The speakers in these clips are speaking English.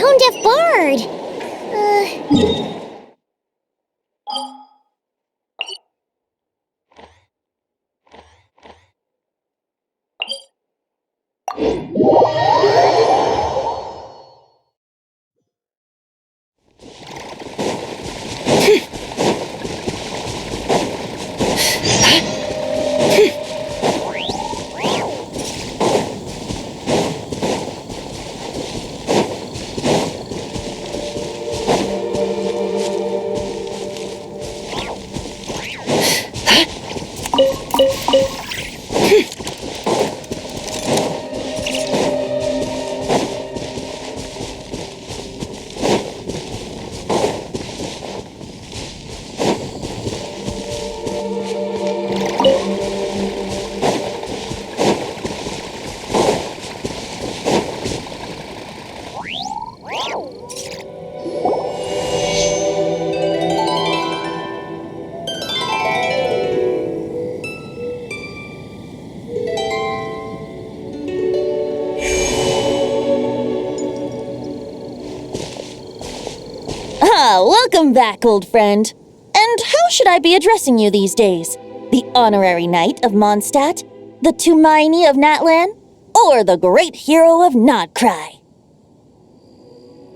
tone-deaf bard. Welcome back, old friend. And how should I be addressing you these days? The honorary knight of Mondstadt? The Tumaini of Natlan? Or the great hero of Nod-Krai?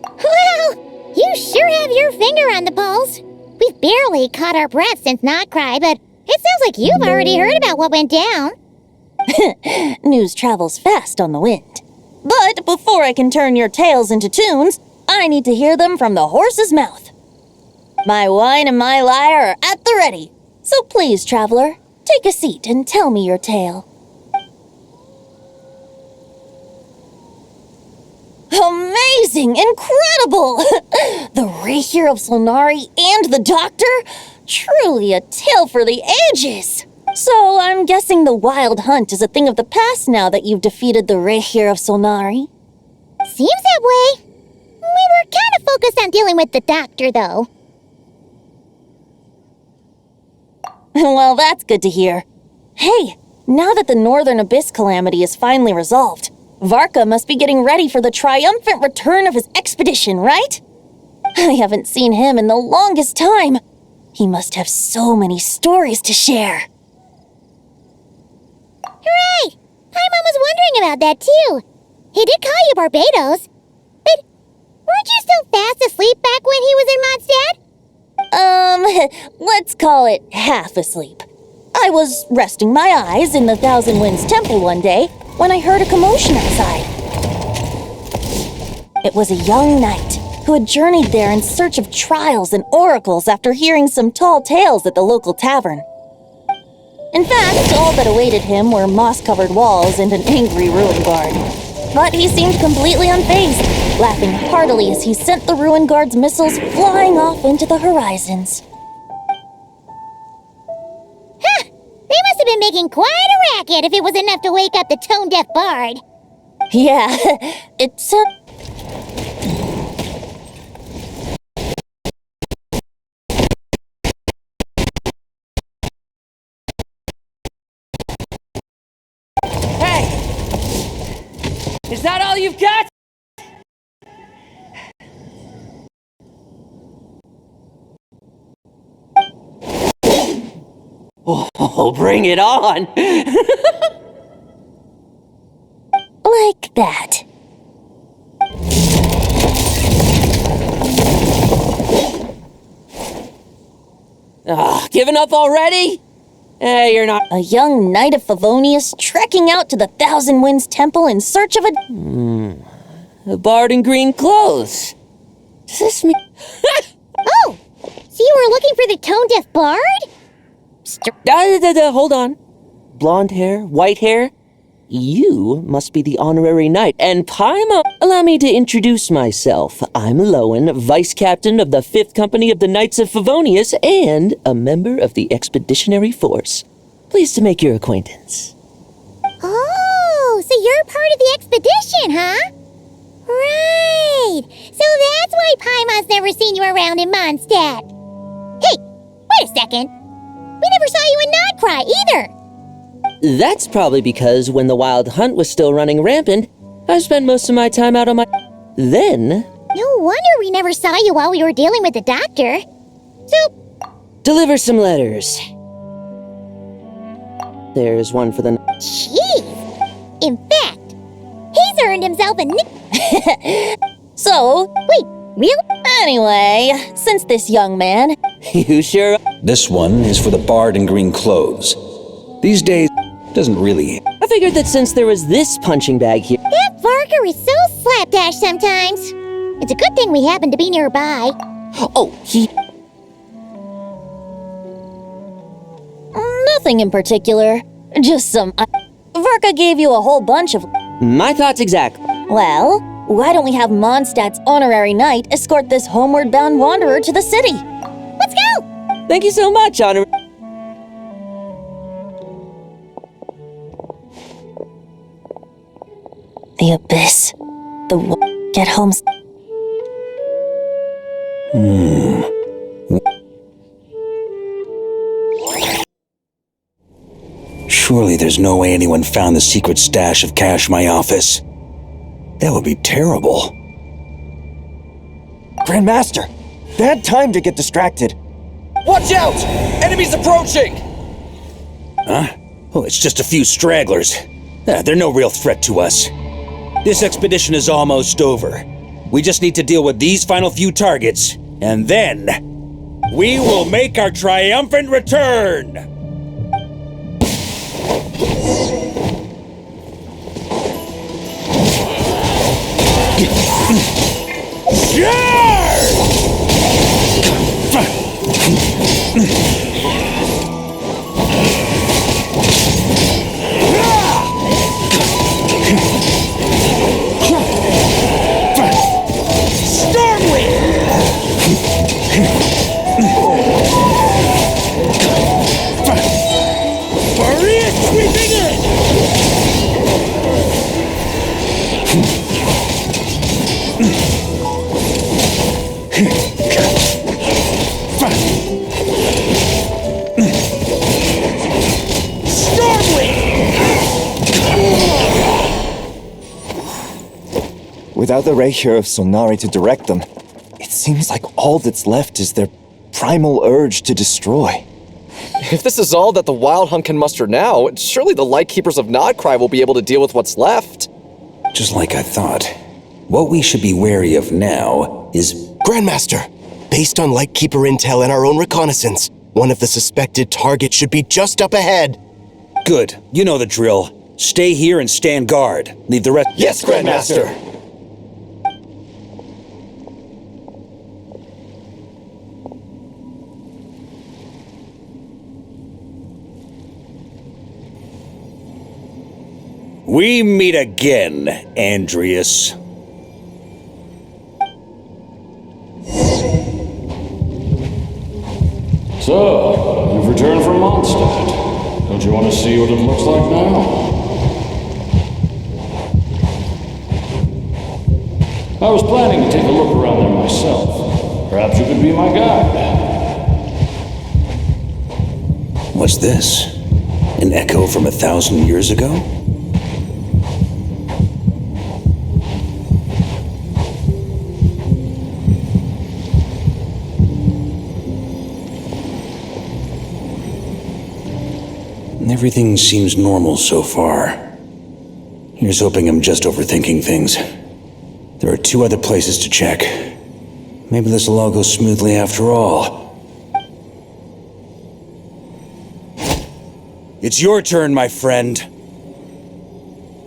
Well, you sure have your finger on the pulse. We've barely caught our breath since Nod-Krai, but it sounds like you've already heard about what went down. News travels fast on the wind. But before I can turn your tales into tunes, I need to hear them from the horse's mouth. My wine and my lyre are at the ready. So please, traveler, take a seat and tell me your tale. Amazing! Incredible! The Rahier of Solnari and the Doctor? Truly a tale for the ages! So I'm guessing the wild hunt is a thing of the past now that you've defeated the Rahier of Solnari? Seems that way. We were kind of focused on dealing with the Doctor, though. Well, that's good to hear. Hey, now that the Northern Abyss calamity is finally resolved, Varka must be getting ready for the triumphant return of his expedition, right? I haven't seen him in the longest time. He must have so many stories to share. Hooray! Paimon was wondering about that, too. He did call you Barbados. But weren't you still fast asleep back when he was in Mondstadt? Let's call it half asleep. I was resting my eyes in the Thousand Winds Temple one day when I heard a commotion outside. It was a young knight who had journeyed there in search of trials and oracles after hearing some tall tales at the local tavern. In fact, all that awaited him were moss-covered walls and an angry ruin guard. But he seemed completely unfazed, laughing heartily as he sent the ruin guard's missiles flying off into the horizons. Huh! They must have been making quite a racket if it was enough to wake up the tone-deaf bard. Yeah, it's Hey! Is that all you've got? Oh, bring it on! like that. Giving up already? Hey, you're not— A young knight of Favonius trekking out to the Thousand Winds Temple in search of a bard in green clothes. Does this mean— Oh! So you were looking for the tone-deaf bard? Hold on. Blonde hair, white hair. You must be the honorary knight, and Paimon— Allow me to introduce myself. I'm Lowen, vice captain of the 5th Company of the Knights of Favonius, and a member of the Expeditionary Force. Pleased to make your acquaintance. Oh, so you're part of the expedition, huh? Right! So that's why Paimon's never seen you around in Mondstadt. Hey, wait a second. We never saw you in Nod-Krai either. That's probably because when the wild hunt was still running rampant, I spent most of my time out on my— Then, No wonder we never saw you while we were dealing with the doctor. So, Deliver some letters. There's one for the... jeez. In fact, he's earned himself a nick. So, Wait, really? anyway, since this young man... You sure? This one is for the bard in green clothes. These days, doesn't really. I figured that since there was this punching bag here... That Varka is so slapdash sometimes. It's a good thing we happen to be nearby. Oh, he... Nothing in particular. Just some... Varka gave you a whole bunch of... My thoughts exactly. Well, why don't we have Mondstadt's honorary knight escort this homeward bound wanderer to the city? Let's go! Thank you so much, Honor... The abyss. Get home... Surely there's no way anyone found the secret stash of cash in my office. That would be terrible. Grandmaster, bad time to get distracted. Watch out! Enemies approaching! Huh? Oh, it's just a few stragglers. They're no real threat to us. This expedition is almost over. We just need to deal with these final few targets, and then we will make our triumphant return! Without the ray here of Sonari to direct them, it seems like all that's left is their primal urge to destroy. If this is all that the Wild Hunt can muster now, surely the Lightkeepers of Nod-Krai will be able to deal with what's left. Just like I thought. What we should be wary of now is... Grandmaster, based on Lightkeeper intel and our own reconnaissance, one of the suspected targets should be just up ahead. Good. You know the drill. Stay here and stand guard. Leave the rest... Yes, Grandmaster! We meet again, Andreas. So, you've returned from Mondstadt. Don't you want to see what it looks like now? I was planning to take a look around there myself. Perhaps you could be my guide. What's this? An echo from 1,000 years ago? Everything seems normal so far. Here's hoping I'm just overthinking things. There are 2 other places to check. Maybe this will all go smoothly after all. It's your turn, my friend.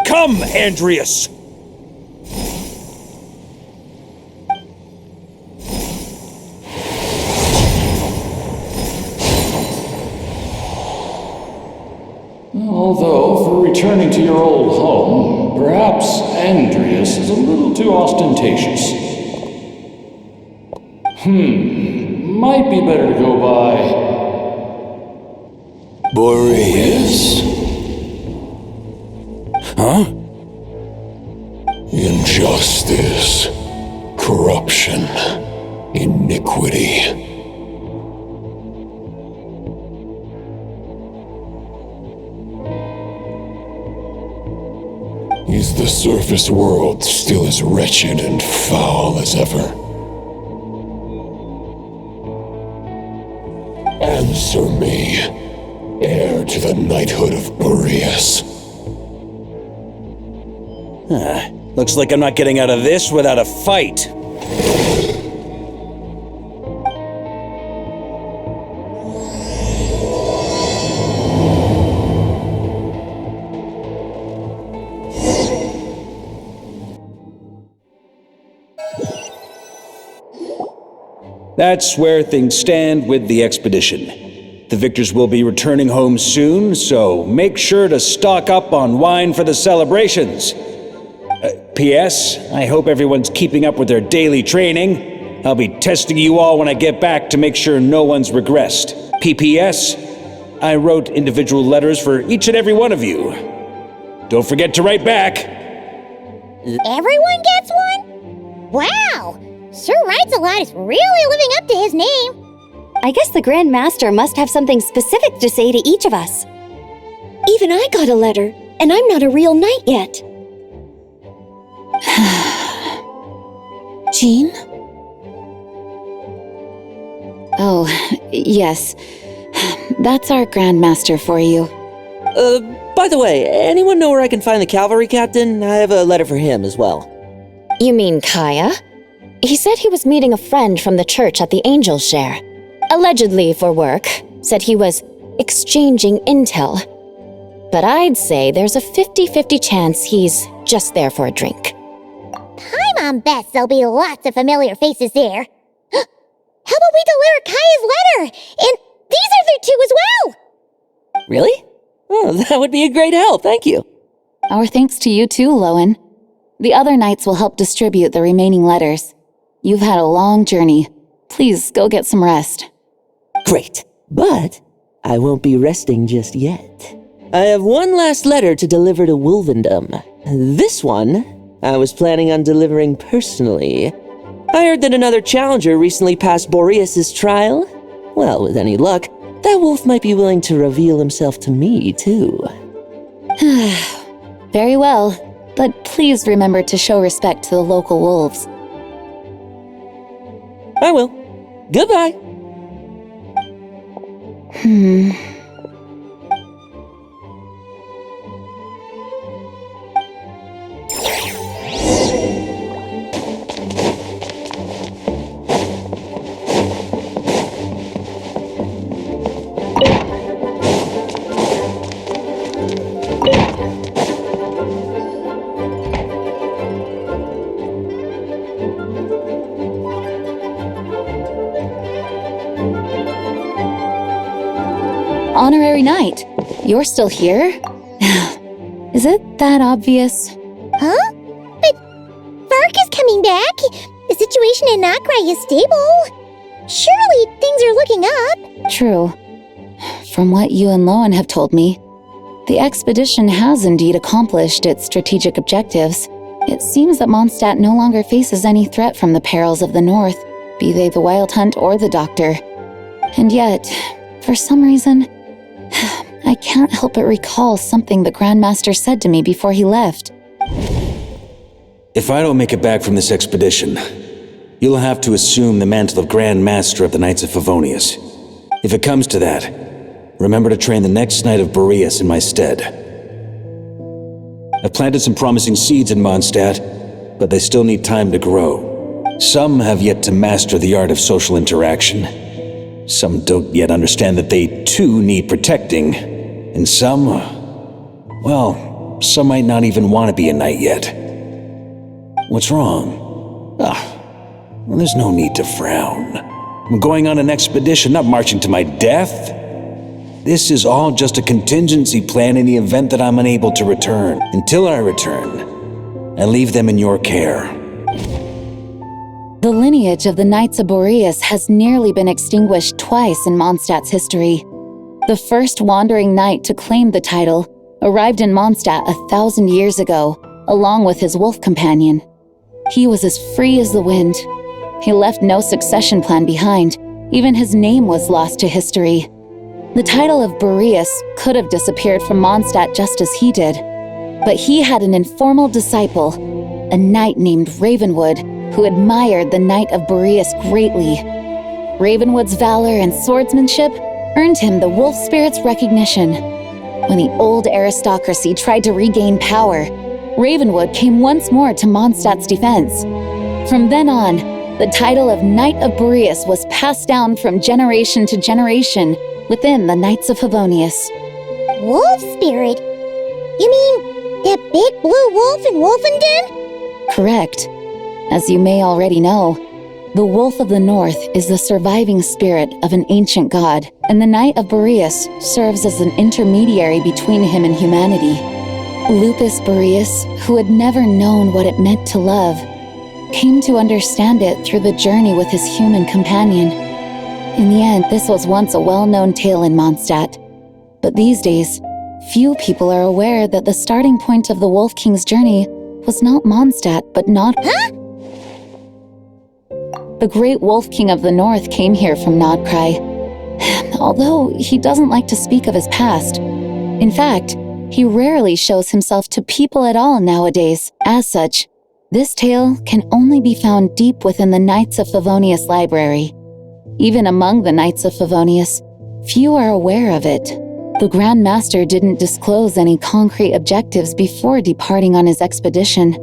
Come, Andreas! Although, for returning to your old home, perhaps Andreas is a little too ostentatious. Might be better to go by... Boreas? Huh? Injustice, corruption, iniquity. Is the surface world still as wretched and foul as ever? Answer me, heir to the knighthood of Boreas. Looks like I'm not getting out of this without a fight. That's where things stand with the expedition. The victors will be returning home soon, so make sure to stock up on wine for the celebrations. P.S. I hope everyone's keeping up with their daily training. I'll be testing you all when I get back to make sure no one's regressed. P.P.S. I wrote individual letters for each and every one of you. Don't forget to write back. Everyone gets one? Wow! Sir Writes a Lot is really living up to his name. I guess the Grand Master must have something specific to say to each of us. Even I got a letter, and I'm not a real knight yet. Jean? Oh, yes. That's our Grand Master for you. By the way, anyone know where I can find the cavalry captain? I have a letter for him as well. You mean Kaya? He said he was meeting a friend from the church at the Angel Share. Allegedly for work. Said he was exchanging intel. But I'd say there's a 50-50 chance he's just there for a drink. Paimon bets there'll be lots of familiar faces there. How about we deliver Kaya's letter? And these are there too as well! Really? Oh, that would be a great help, thank you. Our thanks to you too, Lowen. The other knights will help distribute the remaining letters. You've had a long journey. Please go get some rest. Great, but I won't be resting just yet. I have one last letter to deliver to Wolvendom. This one, I was planning on delivering personally. I heard that another challenger recently passed Boreas' trial. Well, with any luck, that wolf might be willing to reveal himself to me, too. Very well, but please remember to show respect to the local wolves. I will. Goodbye. Honorary Knight, you're still here? Is it that obvious? Huh? But Varka's coming back. The situation in Nod-Krai is stable. Surely things are looking up. True. From what you and Lowen have told me, the expedition has indeed accomplished its strategic objectives. It seems that Mondstadt no longer faces any threat from the perils of the North, be they the Wild Hunt or the Doctor. And yet, for some reason, I can't help but recall something the Grandmaster said to me before he left. If I don't make it back from this expedition, you'll have to assume the mantle of Grand Master of the Knights of Favonius. If it comes to that, remember to train the next Knight of Boreas in my stead. I've planted some promising seeds in Mondstadt, but they still need time to grow. Some have yet to master the art of social interaction. Some don't yet understand that they too need protecting. And some, well, some might not even want to be a knight yet. What's wrong? Well, there's no need to frown. I'm going on an expedition, not marching to my death. This is all just a contingency plan in the event that I'm unable to return. Until I return, I leave them in your care. The lineage of the Knights of Boreas has nearly been extinguished twice in Mondstadt's history. The first wandering knight to claim the title arrived in Mondstadt 1,000 years ago, along with his wolf companion. He was as free as the wind. He left no succession plan behind. Even his name was lost to history. The title of Boreas could have disappeared from Mondstadt just as he did. But he had an informal disciple, a knight named Ravenwood, who admired the Knight of Boreas greatly. Ravenwood's valor and swordsmanship earned him the wolf spirit's recognition. When the old aristocracy tried to regain power, Ravenwood came once more to Mondstadt's defense. From then on, the title of Knight of Boreas was passed down from generation to generation within the Knights of Favonius. Wolf spirit? You mean that big blue wolf in Wolfenden? Correct. As you may already know, the Wolf of the North is the surviving spirit of an ancient god, and the Knight of Boreas serves as an intermediary between him and humanity. Lupus Boreas, who had never known what it meant to love, came to understand it through the journey with his human companion. In the end, this was once a well-known tale in Mondstadt, but these days, few people are aware that the starting point of the Wolf King's journey was not Mondstadt, but Nod-Krai. The great Wolf King of the North came here from Nod-Krai, although he doesn't like to speak of his past. In fact, he rarely shows himself to people at all nowadays. As such, this tale can only be found deep within the Knights of Favonius library. Even among the Knights of Favonius, few are aware of it. The Grand Master didn't disclose any concrete objectives before departing on his expedition.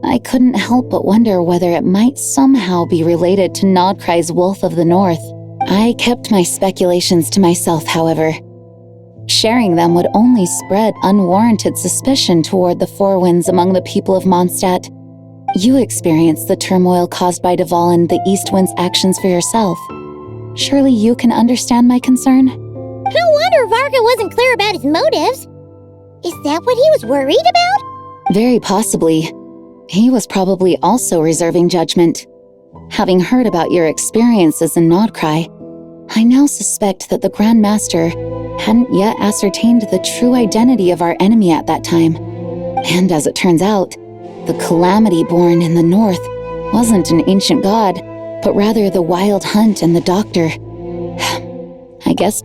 I couldn't help but wonder whether it might somehow be related to Nod-Krai's Wolf of the North. I kept my speculations to myself, however. Sharing them would only spread unwarranted suspicion toward the Four Winds among the people of Mondstadt. You experienced the turmoil caused by Duval and the East Wind's actions for yourself. Surely you can understand my concern? No wonder Varka wasn't clear about his motives. Is that what he was worried about? Very possibly. He was probably also reserving judgment. Having heard about your experiences in Nod-Krai, I now suspect that the Grand Master hadn't yet ascertained the true identity of our enemy at that time. And as it turns out, the calamity born in the north wasn't an ancient god, but rather the Wild Hunt and the Doctor. I guess,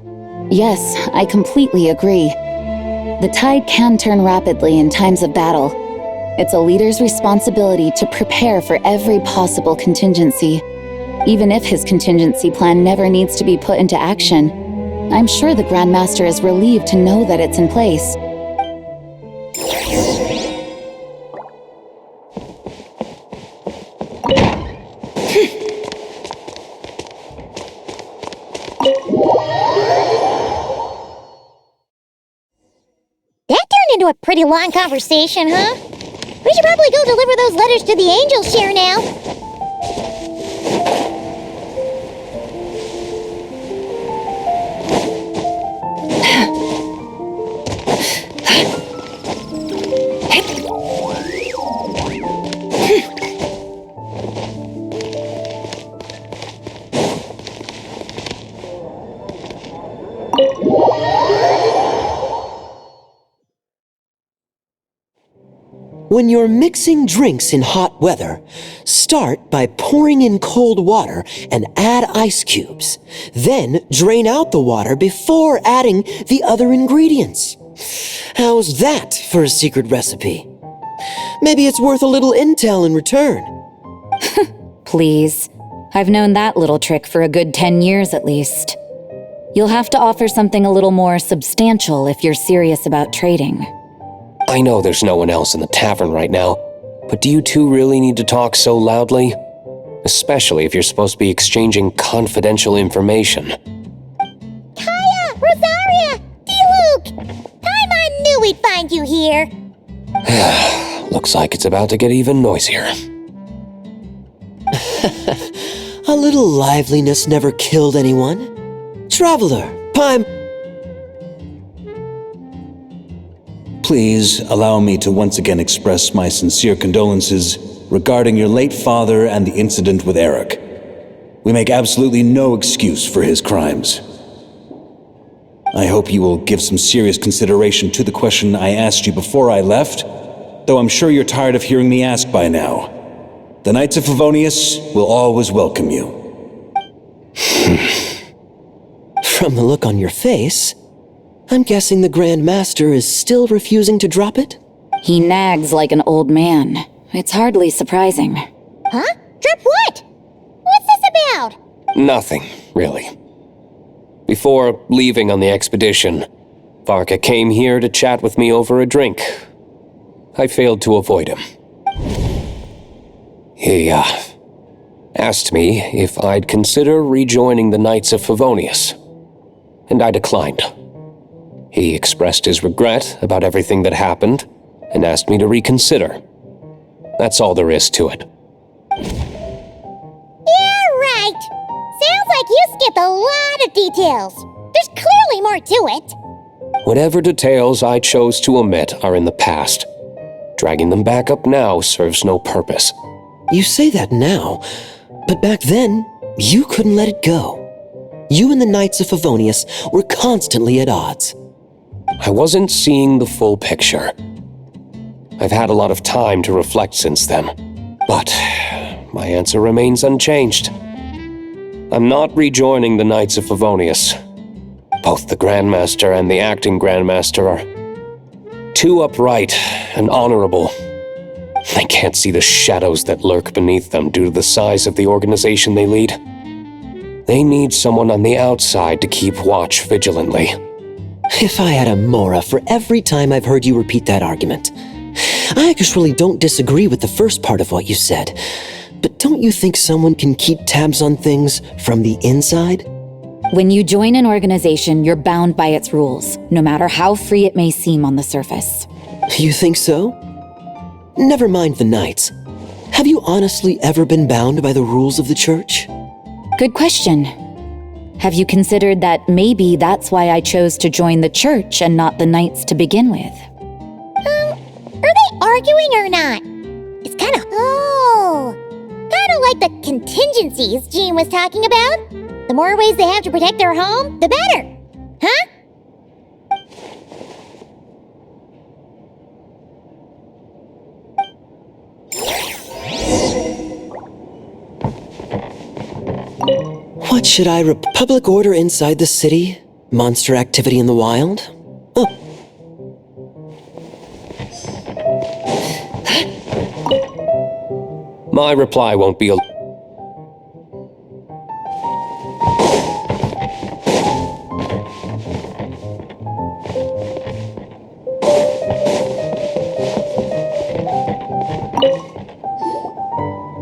yes, I completely agree. The tide can turn rapidly in times of battle. It's a leader's responsibility to prepare for every possible contingency. Even if his contingency plan never needs to be put into action, I'm sure the Grand Master is relieved to know that it's in place. That turned into a pretty long conversation, huh? We should probably go deliver those letters to the Angels Share now. When you're mixing drinks in hot weather, start by pouring in cold water and add ice cubes. Then drain out the water before adding the other ingredients. How's that for a secret recipe? Maybe it's worth a little intel in return. Please. I've known that little trick for a good 10 years at least. You'll have to offer something a little more substantial if you're serious about trading. I know there's no one else in the tavern right now, but do you two really need to talk so loudly? Especially if you're supposed to be exchanging confidential information. Kaya! Rosaria! D-Luke! Paimon knew we'd find you here! Looks like it's about to get even noisier. A little liveliness never killed anyone. Traveler, Paim... Please allow me to once again express my sincere condolences regarding your late father and the incident with Eric. We make absolutely no excuse for his crimes. I hope you will give some serious consideration to the question I asked you before I left, though I'm sure you're tired of hearing me ask by now. The Knights of Favonius will always welcome you. From the look on your face, I'm guessing the Grand Master is still refusing to drop it? He nags like an old man. It's hardly surprising. Huh? Drip what? What's this about? Nothing, really. Before leaving on the expedition, Varka came here to chat with me over a drink. I failed to avoid him. He, asked me if I'd consider rejoining the Knights of Favonius, and I declined. He expressed his regret about everything that happened and asked me to reconsider. That's all there is to it. Yeah, right. Sounds like you skipped a lot of details. There's clearly more to it. Whatever details I chose to omit are in the past. Dragging them back up now serves no purpose. You say that now, but back then, you couldn't let it go. You and the Knights of Favonius were constantly at odds. I wasn't seeing the full picture. I've had a lot of time to reflect since then, but my answer remains unchanged. I'm not rejoining the Knights of Favonius. Both the Grandmaster and the acting Grandmaster are too upright and honorable. I can't see the shadows that lurk beneath them due to the size of the organization they lead. They need someone on the outside to keep watch vigilantly. If I had a Mora for every time I've heard you repeat that argument. I actually don't disagree with the first part of what you said, but don't you think someone can keep tabs on things from the inside? When you join an organization, you're bound by its rules, no matter how free it may seem on the surface. You think so? Never mind the Knights. Have you honestly ever been bound by the rules of the Church? Good question. Have you considered that maybe that's why I chose to join the Church and not the Knights to begin with? Are they arguing or not? It's kinda like the contingencies Jean was talking about. The more ways they have to protect their home, the better. Huh? What should I public order inside the city? Monster activity in the wild? Oh. My reply won't be a...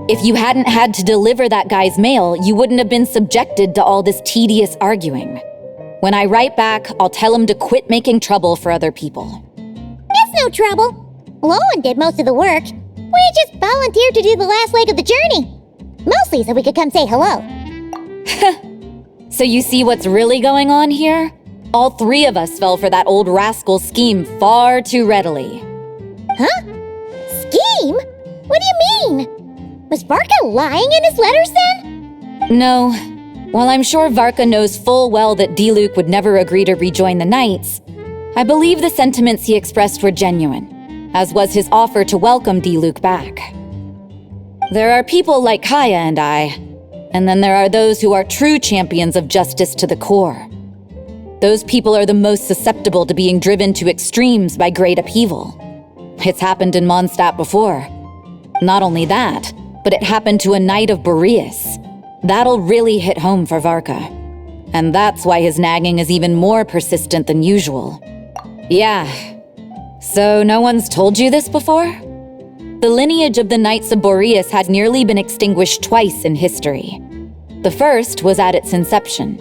If you hadn't had to deliver that guy's mail, you wouldn't have been subjected to all this tedious arguing. When I write back, I'll tell him to quit making trouble for other people. It's no trouble. Lowen did most of the work. We just volunteered to do the last leg of the journey. Mostly so we could come say hello. So you see what's really going on here? All three of us fell for that old rascal's scheme far too readily. Huh? Scheme? What do you mean? Was Varka lying in his letters then? No. While I'm sure Varka knows full well that Diluc would never agree to rejoin the Knights, I believe the sentiments he expressed were genuine, as was his offer to welcome Diluc back. There are people like Kaya and I, and then there are those who are true champions of justice to the core. Those people are the most susceptible to being driven to extremes by great upheaval. It's happened in Mondstadt before. Not only that, but it happened to a Knight of Boreas. That'll really hit home for Varka. And that's why his nagging is even more persistent than usual. Yeah. So no one's told you this before? The lineage of the Knights of Boreas had nearly been extinguished twice in history. The first was at its inception.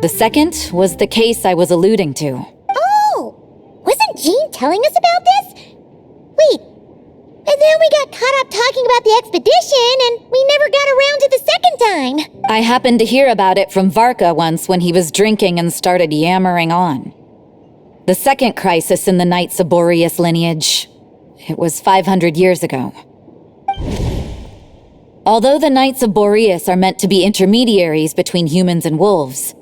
The second was the case I was alluding to. Oh! Wasn't Jean telling us about this? Wait. And then we got caught up talking about the expedition, and we never got around to the second time. I happened to hear about it from Varka once when he was drinking and started yammering on. The second crisis in the Knights of Boreas lineage. It was 500 years ago. Although the Knights of Boreas are meant to be intermediaries between humans and wolves,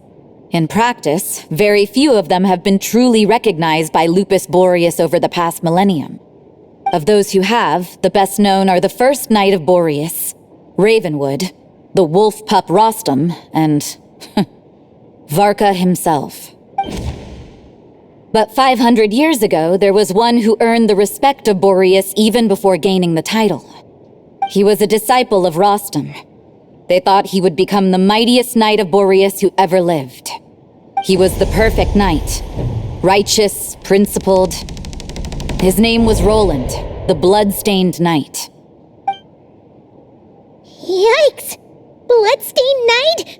in practice, very few of them have been truly recognized by Lupus Boreas over the past millennium. Of those who have, the best known are the first Knight of Boreas, Ravenwood, the wolf pup Rostam, and Varka himself. But 500 years ago, there was one who earned the respect of Boreas even before gaining the title. He was a disciple of Rostam. They thought he would become the mightiest knight of Boreas who ever lived. He was the perfect knight. Righteous, principled. His name was Roland, the blood-stained knight. Yikes! Bloodstained Knight?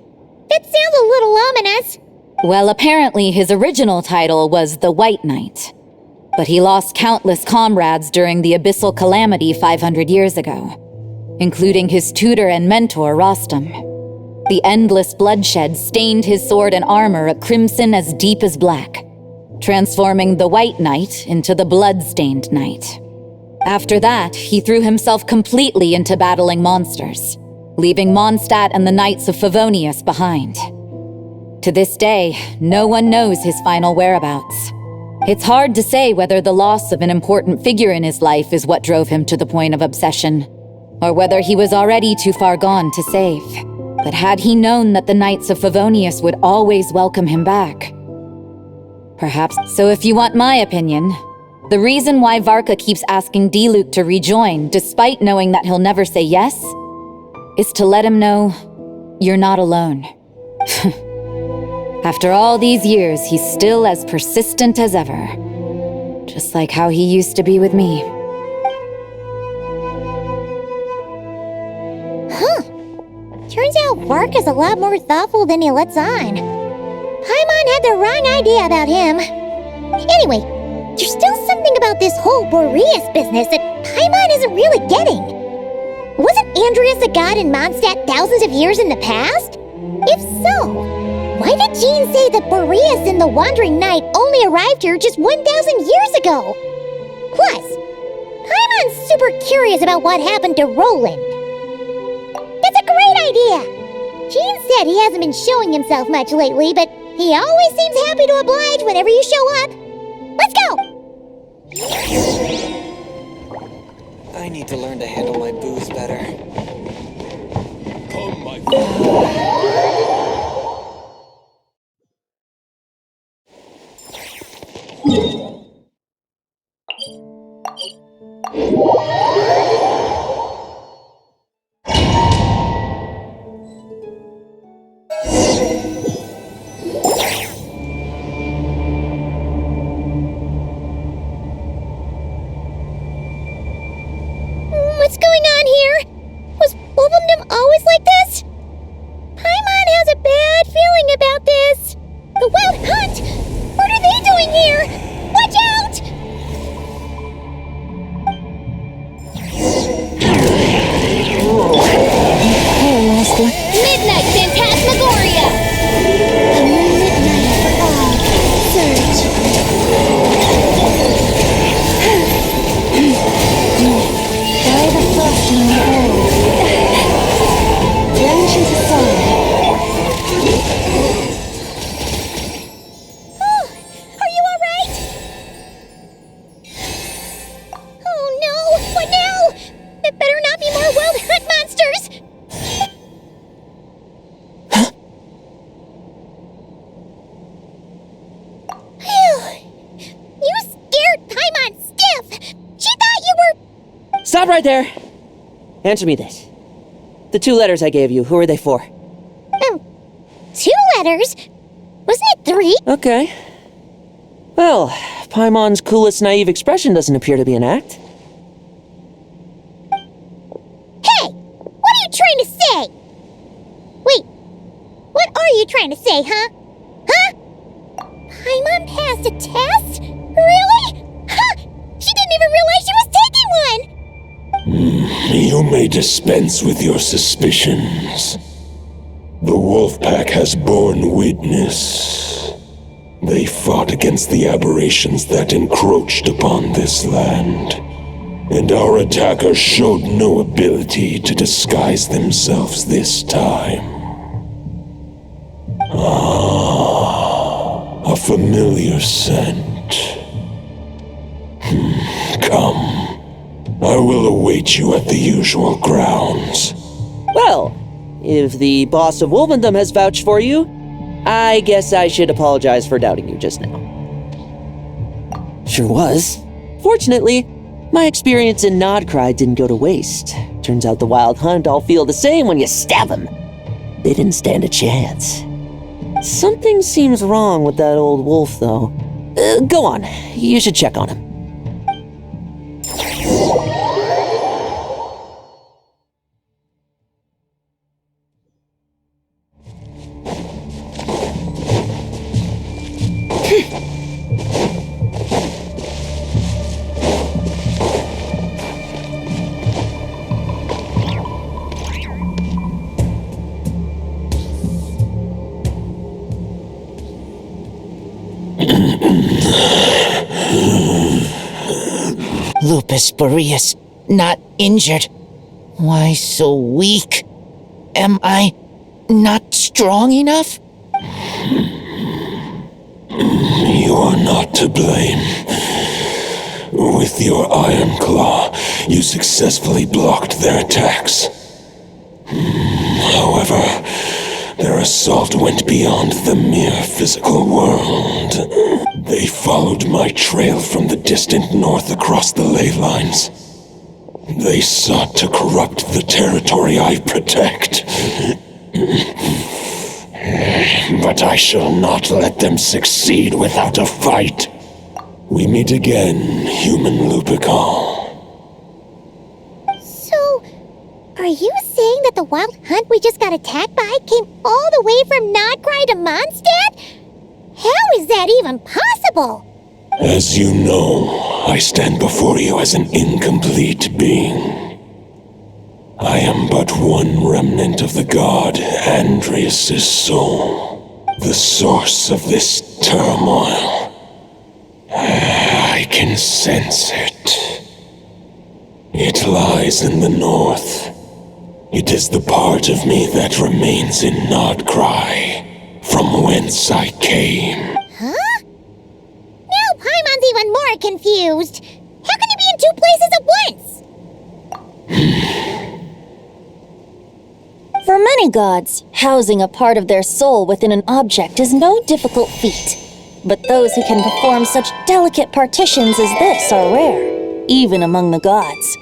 That sounds a little ominous. Well, apparently his original title was the White Knight. But he lost countless comrades during the Abyssal Calamity 500 years ago, including his tutor and mentor, Rostam. The endless bloodshed stained his sword and armor a crimson as deep as black, transforming the White Knight into the Blood-Stained Knight. After that, he threw himself completely into battling monsters, leaving Mondstadt and the Knights of Favonius behind. To this day, no one knows his final whereabouts. It's hard to say whether the loss of an important figure in his life is what drove him to the point of obsession, or whether he was already too far gone to save. But had he known that the Knights of Favonius would always welcome him back? Perhaps. So if you want my opinion, the reason why Varka keeps asking Diluc to rejoin, despite knowing that he'll never say yes, is to let him know you're not alone. After all these years, he's still as persistent as ever. Just like how he used to be with me. Huh. Turns out Varka's a lot more thoughtful than he lets on. Paimon had the wrong idea about him. Anyway, there's still something about this whole Boreas business that Paimon isn't really getting. Wasn't Andreas a god in Mondstadt thousands of years in the past? If so, why did Jean say that Boreas and the Wandering Knight only arrived here just 1,000 years ago? Plus, Paimon's super curious about what happened to Roland. That's a great idea! Jean said he hasn't been showing himself much lately, but he always seems happy to oblige whenever you show up. Let's go! I need to learn to handle my booze better. Come, my friend. What's going on here? Was Wolfendom always like this? Paimon has a bad feeling about this. The Wild Hunt! What are they doing here? Watch out! Midnight Phantasmagoria! And then midnight for all. Surge. By the frost in the hole. Plunge into sorrow. Oh, are you alright? Oh no, what now? It better not be more Wild Hunt monsters! You scared Paimon stiff! She thought you were... Stop right there! Answer me this. The 2 letters I gave you, who are they for? 2 letters? Wasn't it 3? Okay. Well, Paimon's coolest naive expression doesn't appear to be an act. Hey! What are you trying to say? Wait, what are you trying to say, huh? Huh? Paimon passed a test? Really? Huh! She didn't even realize she was taking one! You may dispense with your suspicions. The Wolfpack has borne witness. They fought against the aberrations that encroached upon this land, and our attackers showed no ability to disguise themselves this time. Ah, a familiar scent. Come. I will await you at the usual grounds. Well, if the boss of Wolfendom has vouched for you, I guess I should apologize for doubting you just now. Sure was. Fortunately, my experience in Nod-Krai didn't go to waste. Turns out the Wild Hunt all feel the same when you stab them. They didn't stand a chance. Something seems wrong with that old wolf, though. Go on, you should check on him. Lupus Boreas, not injured. Why so weak? Am I not strong enough? You are not to blame. With your Iron Claw, you successfully blocked their attacks. However, their assault went beyond the mere physical world. They followed my trail from the distant north across the ley lines. They sought to corrupt the territory I protect. But I shall not let them succeed without a fight. We meet again, human Lupical. So, are you saying that the Wild Hunt we just got attacked by came all the way from Nod-Krai to Mondstadt? How is that even possible? As you know, I stand before you as an incomplete being. I am but one remnant of the god Andreas' soul, the source of this turmoil. I can sense it. It lies in the north. It is the part of me that remains in Nod-Krai, from whence I came. Huh? Now Paimon's even more confused. How can you be in two places at once? For many gods, housing a part of their soul within an object is no difficult feat. But those who can perform such delicate partitions as this are rare, even among the gods.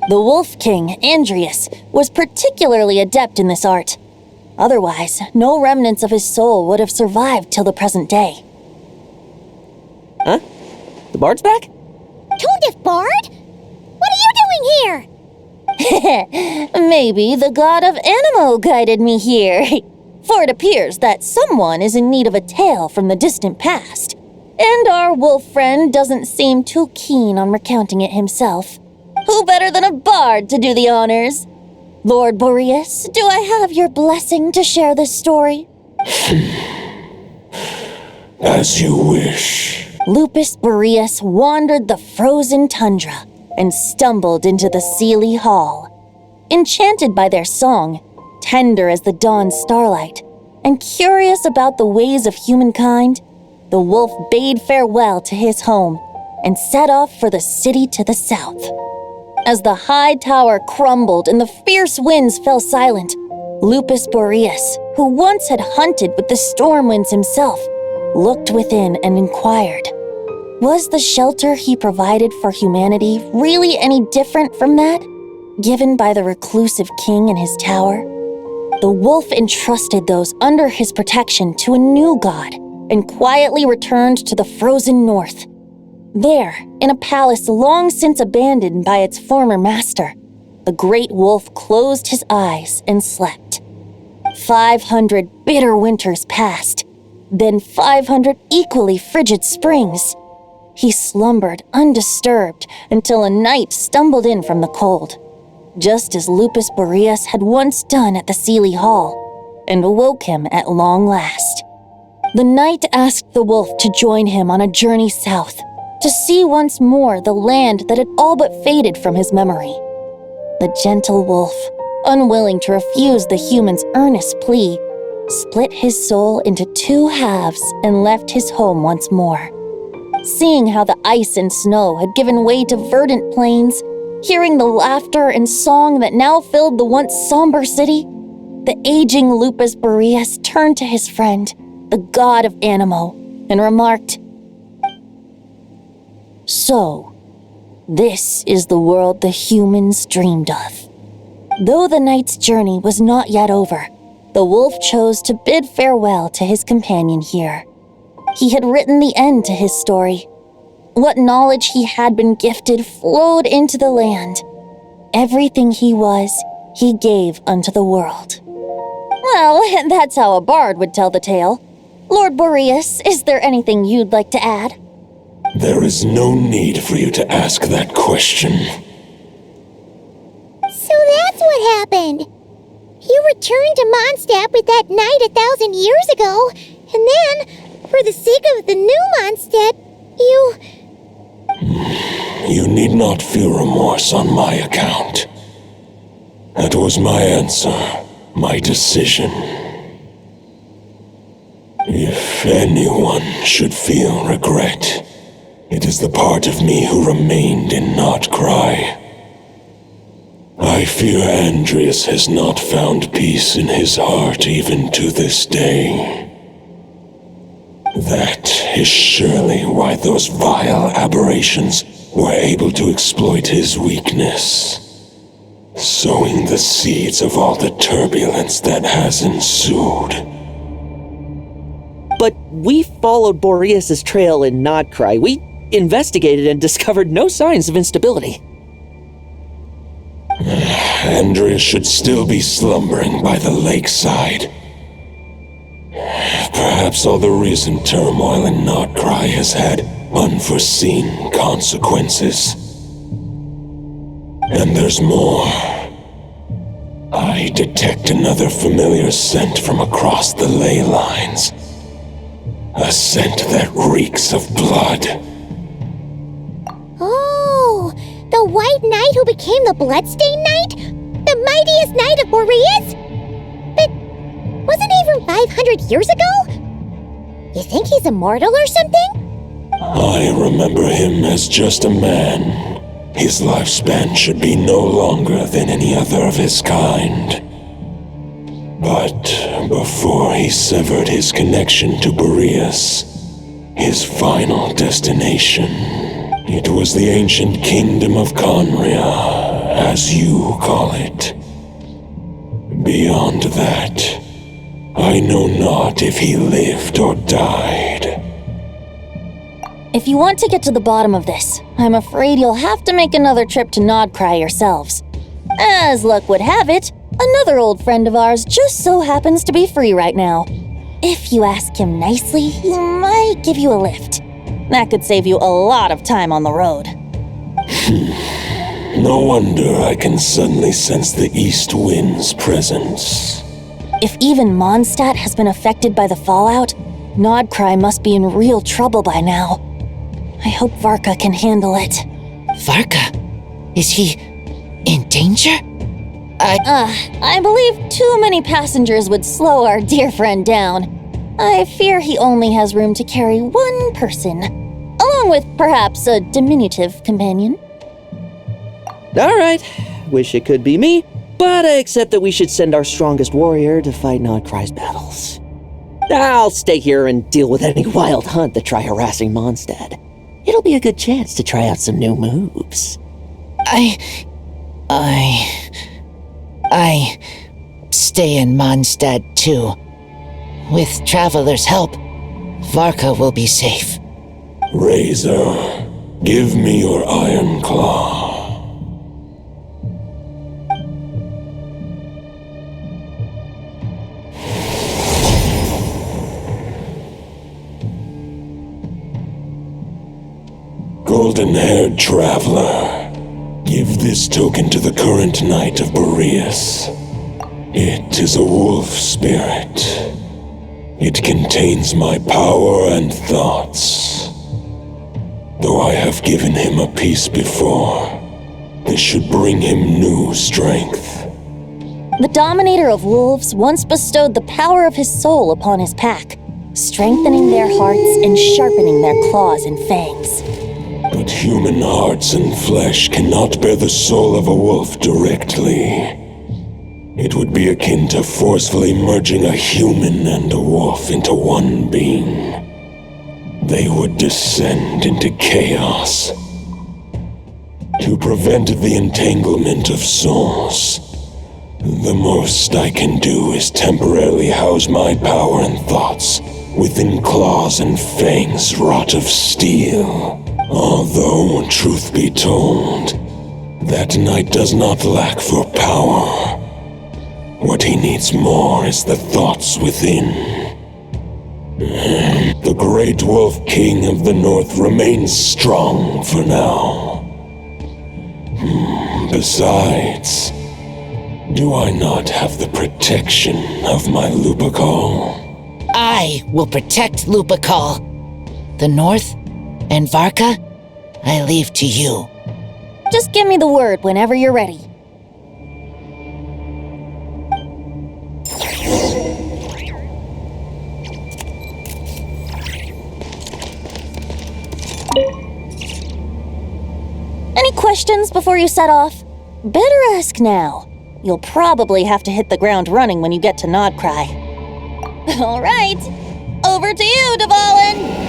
The Wolf King, Andreas, was particularly adept in this art. Otherwise, no remnants of his soul would have survived till the present day. Huh? The bard's back? Tone-deaf bard? What are you doing here? Maybe the god of Animo guided me here. For it appears that someone is in need of a tale from the distant past. And our wolf friend doesn't seem too keen on recounting it himself. Who better than a bard to do the honors? Lord Boreas, do I have your blessing to share this story? As you wish. Lupus Boreas wandered the frozen tundra and stumbled into the Seelie Hall. Enchanted by their song, tender as the dawn starlight, and curious about the ways of humankind, the wolf bade farewell to his home and set off for the city to the south. As the high tower crumbled and the fierce winds fell silent, Lupus Boreas, who once had hunted with the storm winds himself, looked within and inquired, was the shelter he provided for humanity really any different from that given by the reclusive king in his tower? The wolf entrusted those under his protection to a new god and quietly returned to the frozen north. There, in a palace long since abandoned by its former master, the great wolf closed his eyes and slept. 500 bitter winters passed, then 500 equally frigid springs. He slumbered undisturbed until a night stumbled in from the cold, just as Lupus Boreas had once done at the Seelie Hall, and awoke him at long last. The night asked the wolf to join him on a journey south, to see once more the land that had all but faded from his memory. The gentle wolf, unwilling to refuse the human's earnest plea, split his soul into two halves and left his home once more. Seeing how the ice and snow had given way to verdant plains, hearing the laughter and song that now filled the once somber city, the aging Lupus Boreas turned to his friend, the god of Animo, and remarked, "So, this is the world the humans dreamed of." Though the knight's journey was not yet over, the wolf chose to bid farewell to his companion here. He had written the end to his story. What knowledge he had been gifted flowed into the land. Everything he was, he gave unto the world. Well, that's how a bard would tell the tale. Lord Boreas, is there anything you'd like to add? There is no need for you to ask that question. So that's what happened. You returned to Mondstadt with that knight 1,000 years ago, and then, for the sake of the new Mondstadt, you... You need not feel remorse on my account. That was my answer, my decision. If anyone should feel regret, it is the part of me who remained in Nod-Krai. I fear Andreas has not found peace in his heart even to this day. That is surely why those vile aberrations were able to exploit his weakness, sowing the seeds of all the turbulence that has ensued. But we followed Boreas' trail in Nod-Krai. We investigated and discovered no signs of instability. Andreas should still be slumbering by the lakeside. Perhaps all the recent turmoil in Nod-Krai has had unforeseen consequences. And there's more. I detect another familiar scent from across the ley lines. A scent that reeks of blood. Oh, the White Knight who became the Bloodstained Knight? The mightiest knight of Boreas? But wasn't he from 500 years ago? You think he's immortal or something? I remember him as just a man. His lifespan should be no longer than any other of his kind. But before he severed his connection to Boreas, his final destination, it was the ancient kingdom of Conria, as you call it. Beyond that, I know not if he lived or died. If you want to get to the bottom of this, I'm afraid you'll have to make another trip to Nod-Krai yourselves. As luck would have it, another old friend of ours just so happens to be free right now. If you ask him nicely, he might give you a lift. That could save you a lot of time on the road. No wonder I can suddenly sense the east wind's presence. If even Mondstadt has been affected by the fallout, Nod-Krai must be in real trouble by now. I hope Varka can handle it. Varka? Is he in danger? I believe too many passengers would slow our dear friend down. I fear he only has room to carry one person, along with perhaps a diminutive companion. Alright, wish it could be me, but I accept that we should send our strongest warrior to fight Nod-Krai's battles. I'll stay here and deal with any wild hunt that try harassing Mondstadt. It'll be a good chance to try out some new moves. I stay in Mondstadt too. With Traveler's help, Varka will be safe. Razor, give me your iron claw. Golden-haired traveler, give this token to the current knight of Boreas. It is a wolf spirit. It contains my power and thoughts. Though I have given him a piece before, this should bring him new strength. The Dominator of Wolves once bestowed the power of his soul upon his pack, strengthening their hearts and sharpening their claws and fangs. But human hearts and flesh cannot bear the soul of a wolf directly. It would be akin to forcefully merging a human and a wolf into one being. They would descend into chaos. To prevent the entanglement of souls, the most I can do is temporarily house my power and thoughts within claws and fangs wrought of steel. Although, truth be told, that knight does not lack for power. What he needs more is the thoughts within. The Great Wolf King of the North remains strong for now. Besides, do I not have the protection of my Lupakal? I will protect Lupakal. The North and Varka, I leave to you. Just give me the word whenever you're ready. Any questions before you set off? Better ask now. You'll probably have to hit the ground running when you get to Nod-Krai. All right, over to you, Dvalin!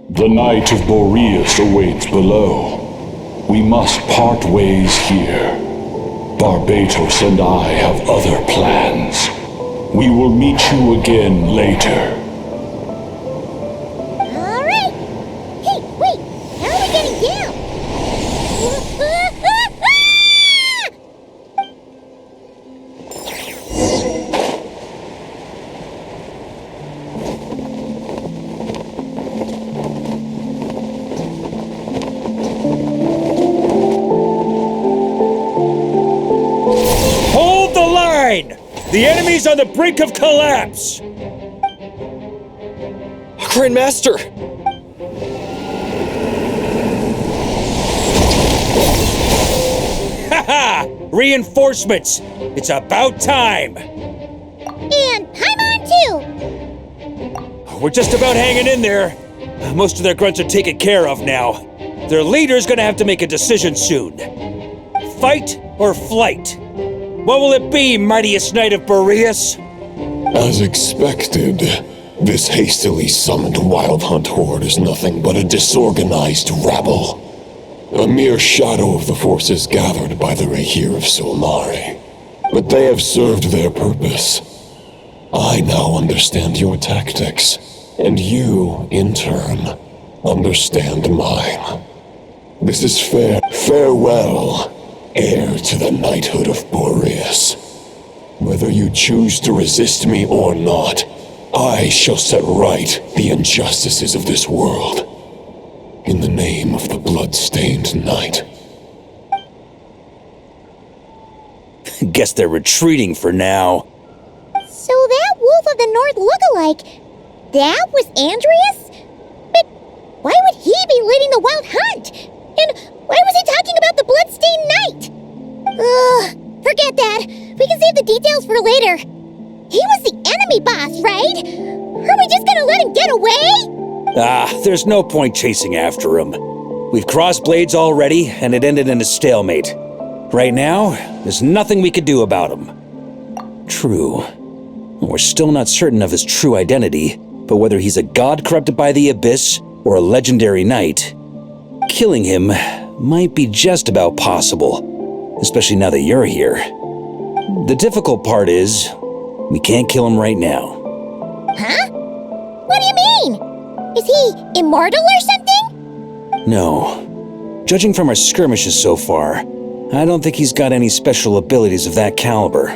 The Knight of Boreas awaits below. We must part ways here. Barbatos and I have other plans. We will meet you again later. All right. Hey, wait. How are we getting down? Hold the line! The enemy's on the brink of collapse! Grand Master! Haha! Reinforcements! It's about time! And Paimon too. We're just about hanging in there. Most of their grunts are taken care of now. Their leader's gonna have to make a decision soon. Fight or flight? What will it be, mightiest knight of Boreas? As expected, this hastily summoned Wild Hunt horde is nothing but a disorganized rabble. A mere shadow of the forces gathered by the Rahir of Solmare. But they have served their purpose. I now understand your tactics, and you, in turn, understand mine. This is farewell, heir to the knighthood of Boreas. Whether you choose to resist me or not, I shall set right the injustices of this world. In the name of the blood-stained knight. Guess they're retreating for now. So that Wolf of the North look-alike, that was Andreas? But why would he be leading the Wild Hunt? And why was he talking about the Bloodstained Knight? Ugh, forget that. We can save the details for later. He was the enemy boss, right? Are we just gonna let him get away? There's no point chasing after him. We've crossed blades already, and it ended in a stalemate. Right now, there's nothing we could do about him. True. We're still not certain of his true identity, but whether he's a god corrupted by the Abyss or a legendary knight, killing him might be just about possible, especially now that you're here. The difficult part is, we can't kill him right now. Huh? What do you mean? Is he immortal or something? No. Judging from our skirmishes so far, I don't think he's got any special abilities of that caliber.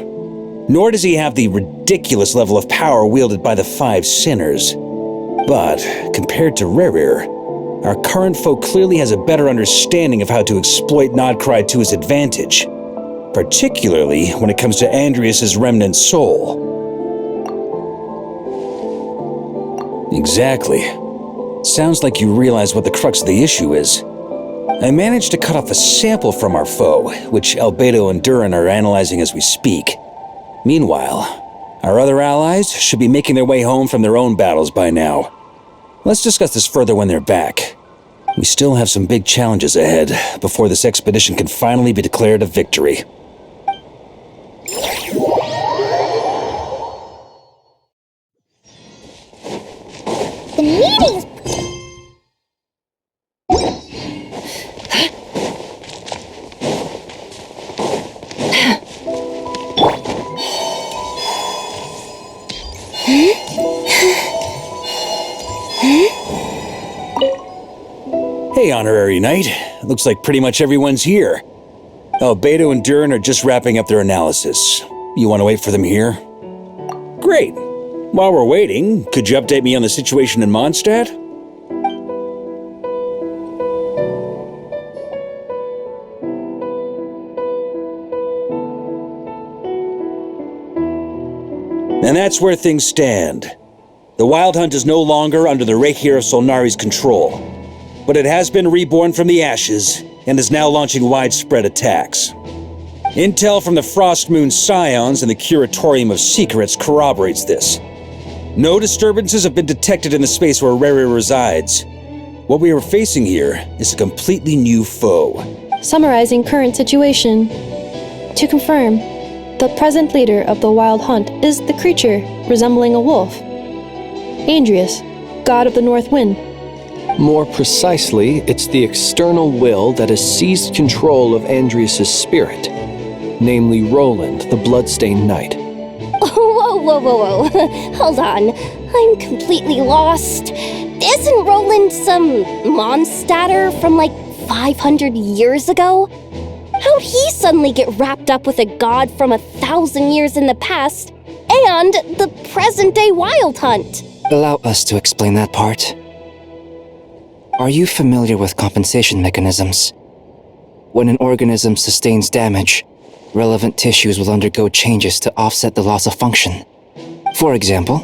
Nor does he have the ridiculous level of power wielded by the Five Sinners. But, compared to Rerir, our current foe clearly has a better understanding of how to exploit Nod-Krai to his advantage, particularly when it comes to Andreas' remnant soul. Exactly. Sounds like you realize what the crux of the issue is. I managed to cut off a sample from our foe, which Albedo and Durin are analyzing as we speak. Meanwhile, Our other allies should be making their way home from their own battles by now. Let's discuss this further when they're back. We still have some big challenges ahead before this expedition can finally be declared a victory. The meeting's... Hey, Honorary Knight. Looks like pretty much everyone's here. Beto and Durin are just wrapping up their analysis. You want to wait for them here? Great. While we're waiting, could you update me on the situation in Mondstadt? And that's where things stand. The Wild Hunt is no longer under the Reikir of Solnari's control, but it has been reborn from the ashes and is now launching widespread attacks. Intel from the Frostmoon Scions and the Curatorium of Secrets corroborates this. No disturbances have been detected in the space where Rere resides. What we are facing here is a completely new foe. Summarizing current situation. To confirm, the present leader of the Wild Hunt is the creature resembling a wolf. Andrius, god of the North Wind. More precisely, it's the external will that has seized control of Andrius' spirit, namely Roland, the Bloodstained Knight. Whoa. Hold on. I'm completely lost. Isn't Roland some Mondstadter from like 500 years ago? How'd he suddenly get wrapped up with a god from 1,000 years in the past and the present-day Wild Hunt? Allow us to explain that part. Are you familiar with compensation mechanisms? When an organism sustains damage, relevant tissues will undergo changes to offset the loss of function. For example,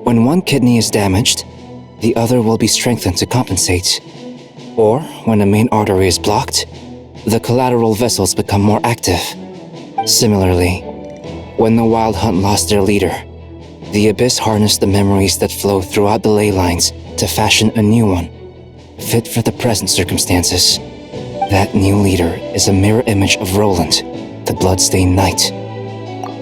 when one kidney is damaged, the other will be strengthened to compensate. Or, when a main artery is blocked, the collateral vessels become more active. Similarly, when the Wild Hunt lost their leader, the Abyss harnessed the memories that flow throughout the ley lines to fashion a new one, fit for the present circumstances. That new leader is a mirror image of Roland, the Bloodstained Knight.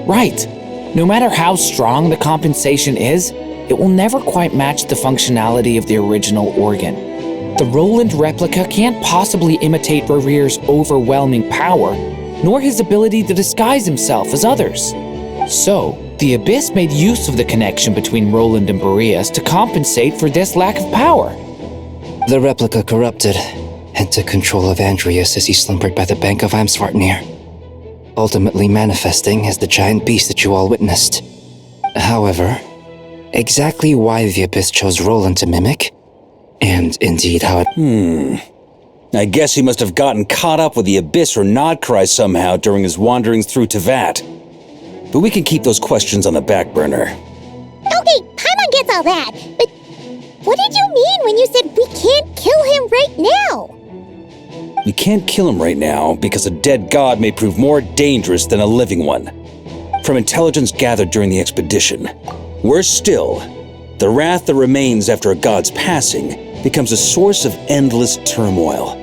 Right. No matter how strong the compensation is, it will never quite match the functionality of the original organ. The Roland replica can't possibly imitate Rere's overwhelming power, nor his ability to disguise himself as others. So, the Abyss made use of the connection between Roland and Boreas to compensate for this lack of power. The replica corrupted and took control of Andrius as he slumbered by the bank of Amsvartnir, ultimately manifesting as the giant beast that you all witnessed. However, exactly why the Abyss chose Roland to mimic, and indeed how it... I guess he must have gotten caught up with the Abyss or Nod-Krai somehow during his wanderings through Tevat. But we can keep those questions on the back burner. Okay, Paimon gets all that, but what did you mean when you said we can't kill him right now? We can't kill him right now because a dead god may prove more dangerous than a living one. From intelligence gathered during the expedition, worse still, the wrath that remains after a god's passing becomes a source of endless turmoil.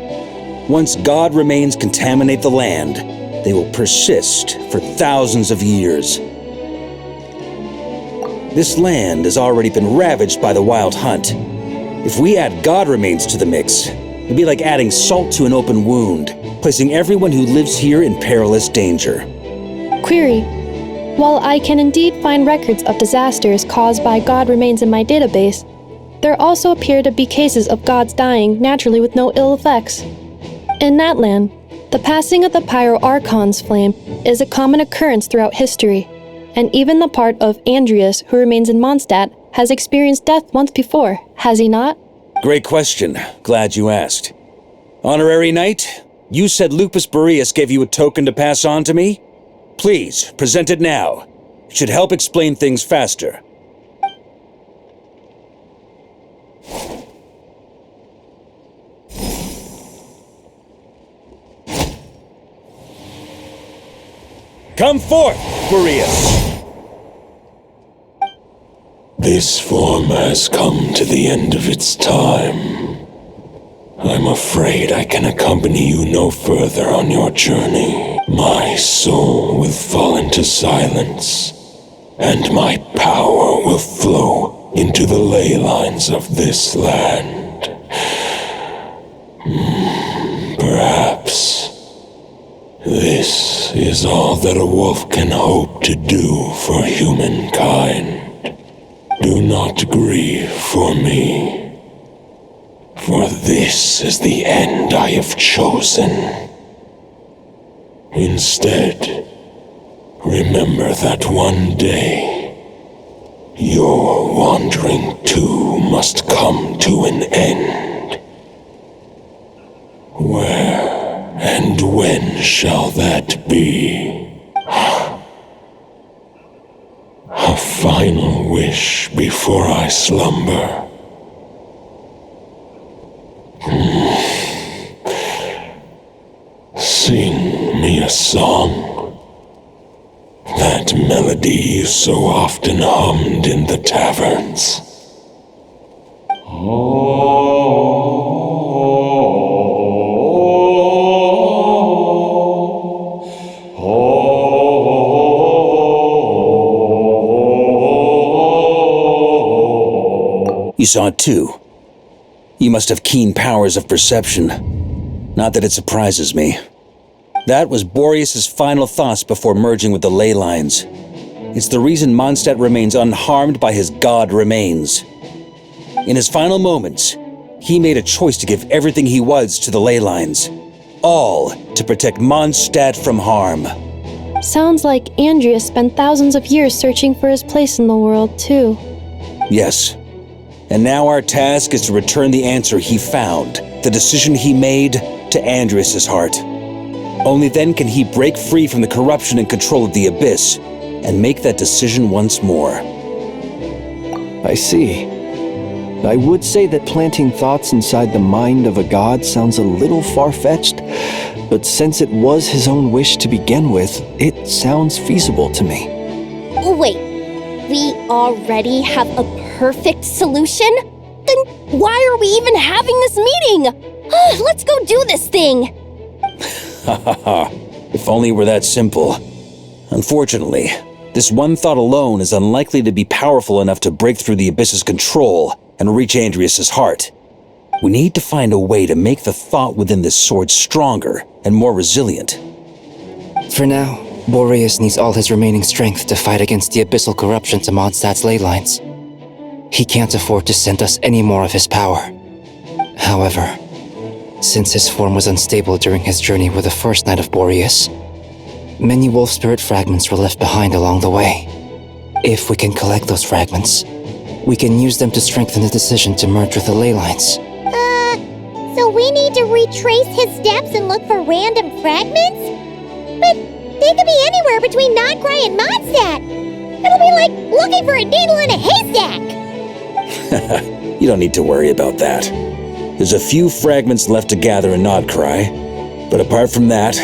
Once god remains contaminate the land, they will persist for thousands of years. This land has already been ravaged by the Wild Hunt. If we add god remains to the mix, it'd be like adding salt to an open wound, placing everyone who lives here in perilous danger. Query. While I can indeed find records of disasters caused by god remains in my database, there also appear to be cases of gods dying naturally with no ill effects. In that land, the passing of the Pyro-Archon's flame is a common occurrence throughout history, and even the part of Andrius who remains in Mondstadt has experienced death once before, has he not? Great question. Glad you asked. Honorary Knight, you said Lupus Boreas gave you a token to pass on to me? Please, present it now. It should help explain things faster. Come forth, Boreas! This form has come to the end of its time. I'm afraid I can accompany you no further on your journey. My soul will fall into silence, and my power will flow into the ley lines of this land. Perhaps this is all that a wolf can hope to do for humankind. Do not grieve for me, for this is the end I have chosen. Instead, remember that one day, your wandering too must come to an end. Where and when shall that be? A final wish before I slumber. Sing me a song. That melody you so often hummed in the taverns. You saw it too. You must have keen powers of perception. Not that it surprises me. That was Boreas's final thoughts before merging with the ley lines. It's the reason Mondstadt remains unharmed by his god remains. In his final moments, he made a choice to give everything he was to the ley lines. All to protect Mondstadt from harm. Sounds like Andreas spent thousands of years searching for his place in the world, too. Yes. And now our task is to return the answer he found, the decision he made, to Andreas' heart. Only then can he break free from the corruption and control of the Abyss, and make that decision once more. I see. I would say that planting thoughts inside the mind of a god sounds a little far-fetched, but since it was his own wish to begin with, it sounds feasible to me. Wait, we already have a perfect solution? Then why are we even having this meeting? Let's go do this thing! Ha ha ha. If only it were that simple. Unfortunately, this one thought alone is unlikely to be powerful enough to break through the Abyss's control and reach Andreas' heart. We need to find a way to make the thought within this sword stronger and more resilient. For now, Boreas needs all his remaining strength to fight against the abyssal corruption to Mondstadt's ley lines. He can't afford to send us any more of his power. However, since his form was unstable during his journey with the first night of Boreas, many wolf spirit fragments were left behind along the way. If we can collect those fragments, we can use them to strengthen the decision to merge with the ley lines. So we need to retrace his steps and look for random fragments? But they could be anywhere between Nod-Krai and Mondstadt. It'll be like looking for a needle in a haystack. You don't need to worry about that. There's a few fragments left to gather in Nod-Krai, but apart from that,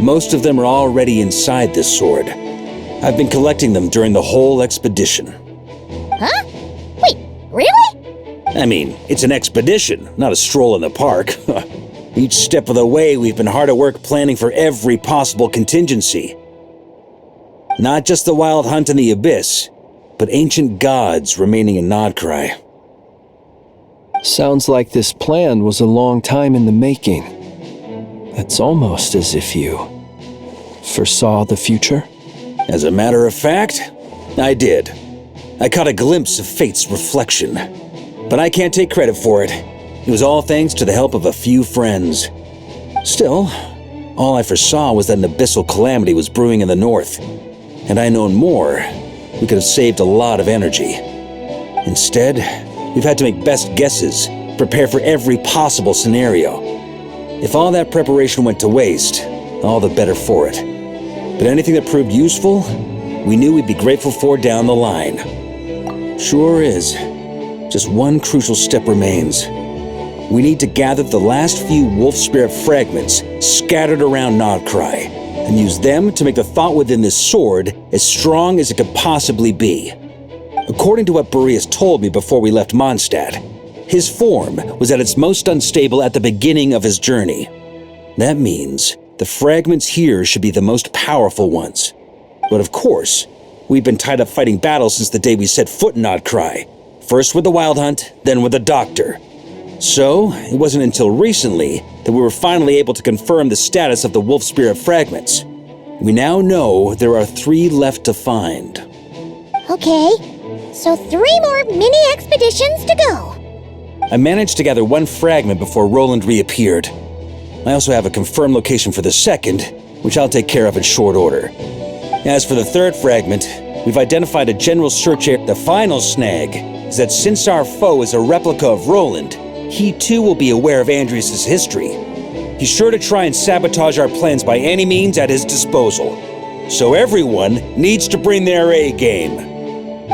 most of them are already inside this sword. I've been collecting them during the whole expedition. Huh? Wait, really? I mean, it's an expedition, not a stroll in the park. Each step of the way, we've been hard at work planning for every possible contingency. Not just the wild hunt in the Abyss, but ancient gods remaining in Nod-Krai. Sounds like this plan was a long time in the making. It's almost as if you foresaw the future. As a matter of fact, I did. I caught a glimpse of fate's reflection. But I can't take credit for it. It was all thanks to the help of a few friends. Still, all I foresaw was that an abyssal calamity was brewing in the north. Had I known more, we could have saved a lot of energy. Instead, we've had to make best guesses, prepare for every possible scenario. If all that preparation went to waste, all the better for it. But anything that proved useful, we knew we'd be grateful for down the line. Sure is. Just one crucial step remains. We need to gather the last few wolf spirit fragments scattered around Nod-Krai and use them to make the thought within this sword as strong as it could possibly be. According to what Boreas told me before we left Mondstadt, his form was at its most unstable at the beginning of his journey. That means the fragments here should be the most powerful ones. But of course, we've been tied up fighting battles since the day we set foot in Nod-Krai. First with the Wild Hunt, then with the Doctor. So, it wasn't until recently that we were finally able to confirm the status of the Wolf Spirit fragments. We now know there are 3 left to find. Okay, so 3 more mini expeditions to go. I managed to gather 1 fragment before Roland reappeared. I also have a confirmed location for the second, which I'll take care of in short order. As for the 3rd fragment, we've identified a general search area. The final snag is that since our foe is a replica of Roland, he too will be aware of Andrias' history. He's sure to try and sabotage our plans by any means at his disposal. So everyone needs to bring their A game.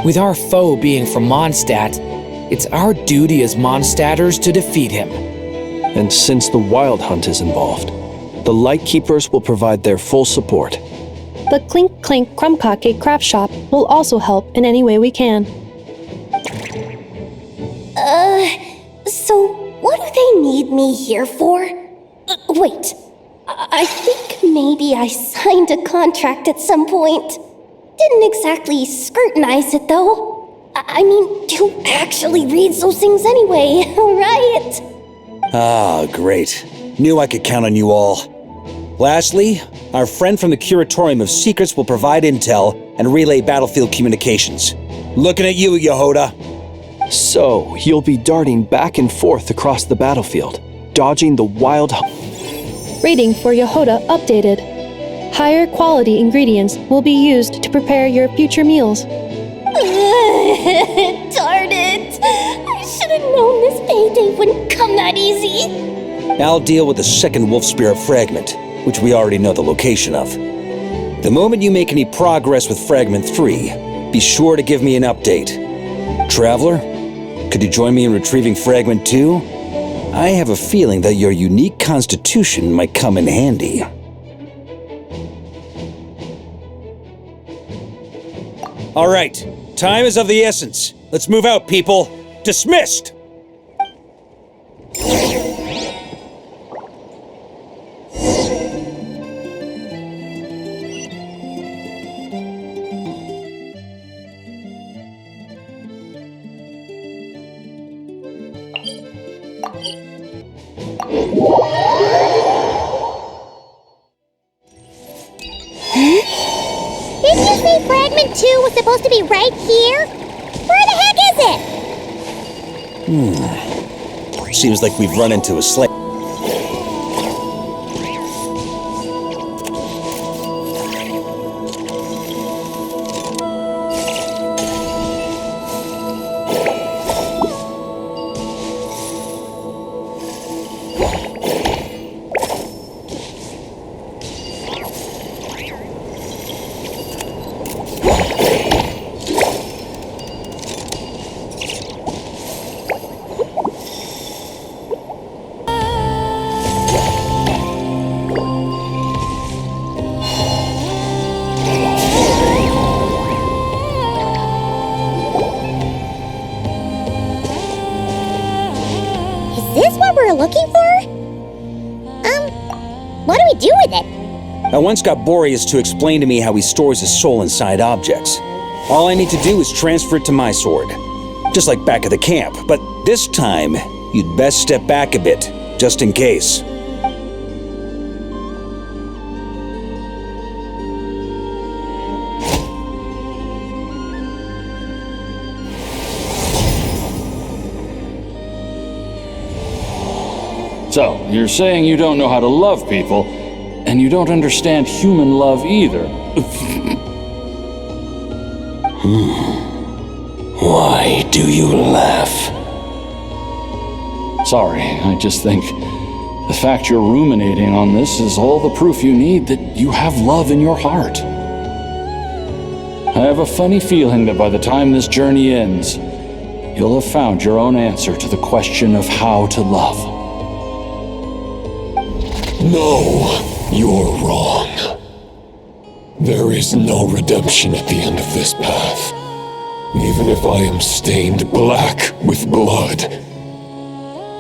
With our foe being from Mondstadt, it's our duty as Mondstatters to defeat him. And since the Wild Hunt is involved, the Lightkeepers will provide their full support. The Clink Clink Krumkake craft shop will also help in any way we can. So what do they need me here for? Wait, I think maybe I signed a contract at some point. Didn't exactly scrutinize it though. I mean, who actually reads those things anyway, right? Ah, great. Knew I could count on you all. Lastly, our friend from the Curatorium of Secrets will provide intel and relay battlefield communications. Looking at you, Yehoda. So, you'll be darting back and forth across the battlefield, dodging the Wild Hunt. Rating for Yehoda updated. Higher quality ingredients will be used to prepare your future meals. Darn it! I should have known this payday wouldn't come that easy. I'll deal with the second Wolf Spirit fragment, which we already know the location of. The moment you make any progress with Fragment 3, be sure to give me an update. Traveler, could you join me in retrieving Fragment 2? I have a feeling that your unique constitution might come in handy. All right, time is of the essence. Let's move out, people. Dismissed! Didn't you say Fragment 2 was supposed to be right here? Where the heck is it? Seems like we've run into a slave. Looking for? What do we do with it? I once got Boreas to explain to me how he stores his soul inside objects. All I need to do is transfer it to my sword. Just like back at the camp, but this time, you'd best step back a bit, just in case. So, you're saying you don't know how to love people, and you don't understand human love either. Why do you laugh? Sorry, I just think the fact you're ruminating on this is all the proof you need that you have love in your heart. I have a funny feeling that by the time this journey ends, you'll have found your own answer to the question of how to love. No, you're wrong. There is no redemption at the end of this path. Even if I am stained black with blood,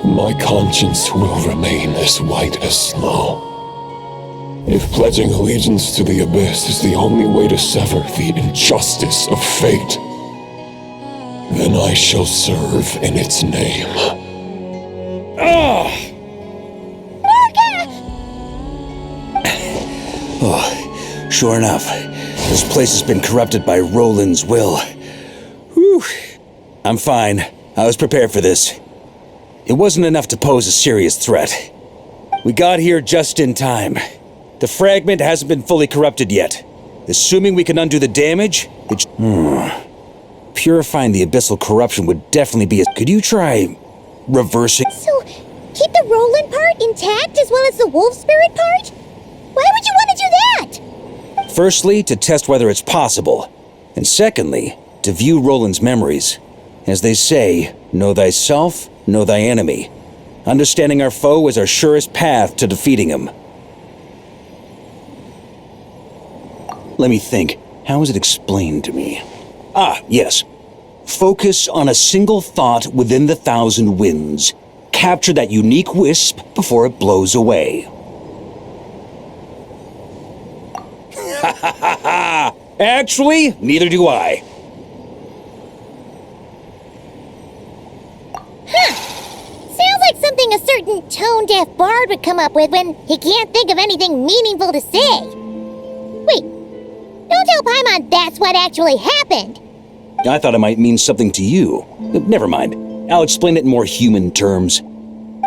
my conscience will remain as white as snow. If pledging allegiance to the Abyss is the only way to sever the injustice of fate, then I shall serve in its name. Oh, sure enough, this place has been corrupted by Roland's will. Whew. I'm fine. I was prepared for this. It wasn't enough to pose a serious threat. We got here just in time. The fragment hasn't been fully corrupted yet. Assuming we can undo the damage, purifying the abyssal corruption would definitely be a... Could you try reversing... So, keep the Roland part intact as well as the wolf spirit part? Why would you want to do that? Firstly, to test whether it's possible. And secondly, to view Roland's memories. As they say, know thyself, know thy enemy. Understanding our foe is our surest path to defeating him. Let me think. How was it explained to me? Ah, yes. Focus on a single thought within the 1,000 winds. Capture that unique wisp before it blows away. Ha ha ha ha! Actually, neither do I. Sounds like something a certain tone-deaf bard would come up with when he can't think of anything meaningful to say. Wait, don't tell Paimon that's what actually happened. I thought it might mean something to you. Never mind. I'll explain it in more human terms.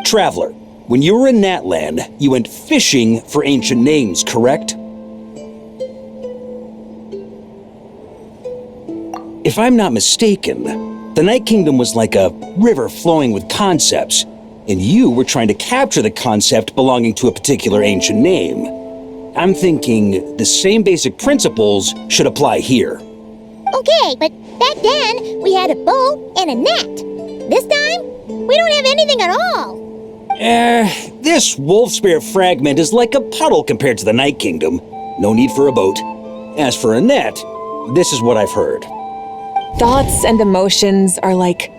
Traveler, when you were in Natland, you went fishing for ancient names, correct? If I'm not mistaken, the Night Kingdom was like a river flowing with concepts, and you were trying to capture the concept belonging to a particular ancient name. I'm thinking the same basic principles should apply here. Okay, but back then, we had a boat and a net. This time, we don't have anything at all. This wolf spirit fragment is like a puddle compared to the Night Kingdom. No need for a boat. As for a net, this is what I've heard. Thoughts and emotions are like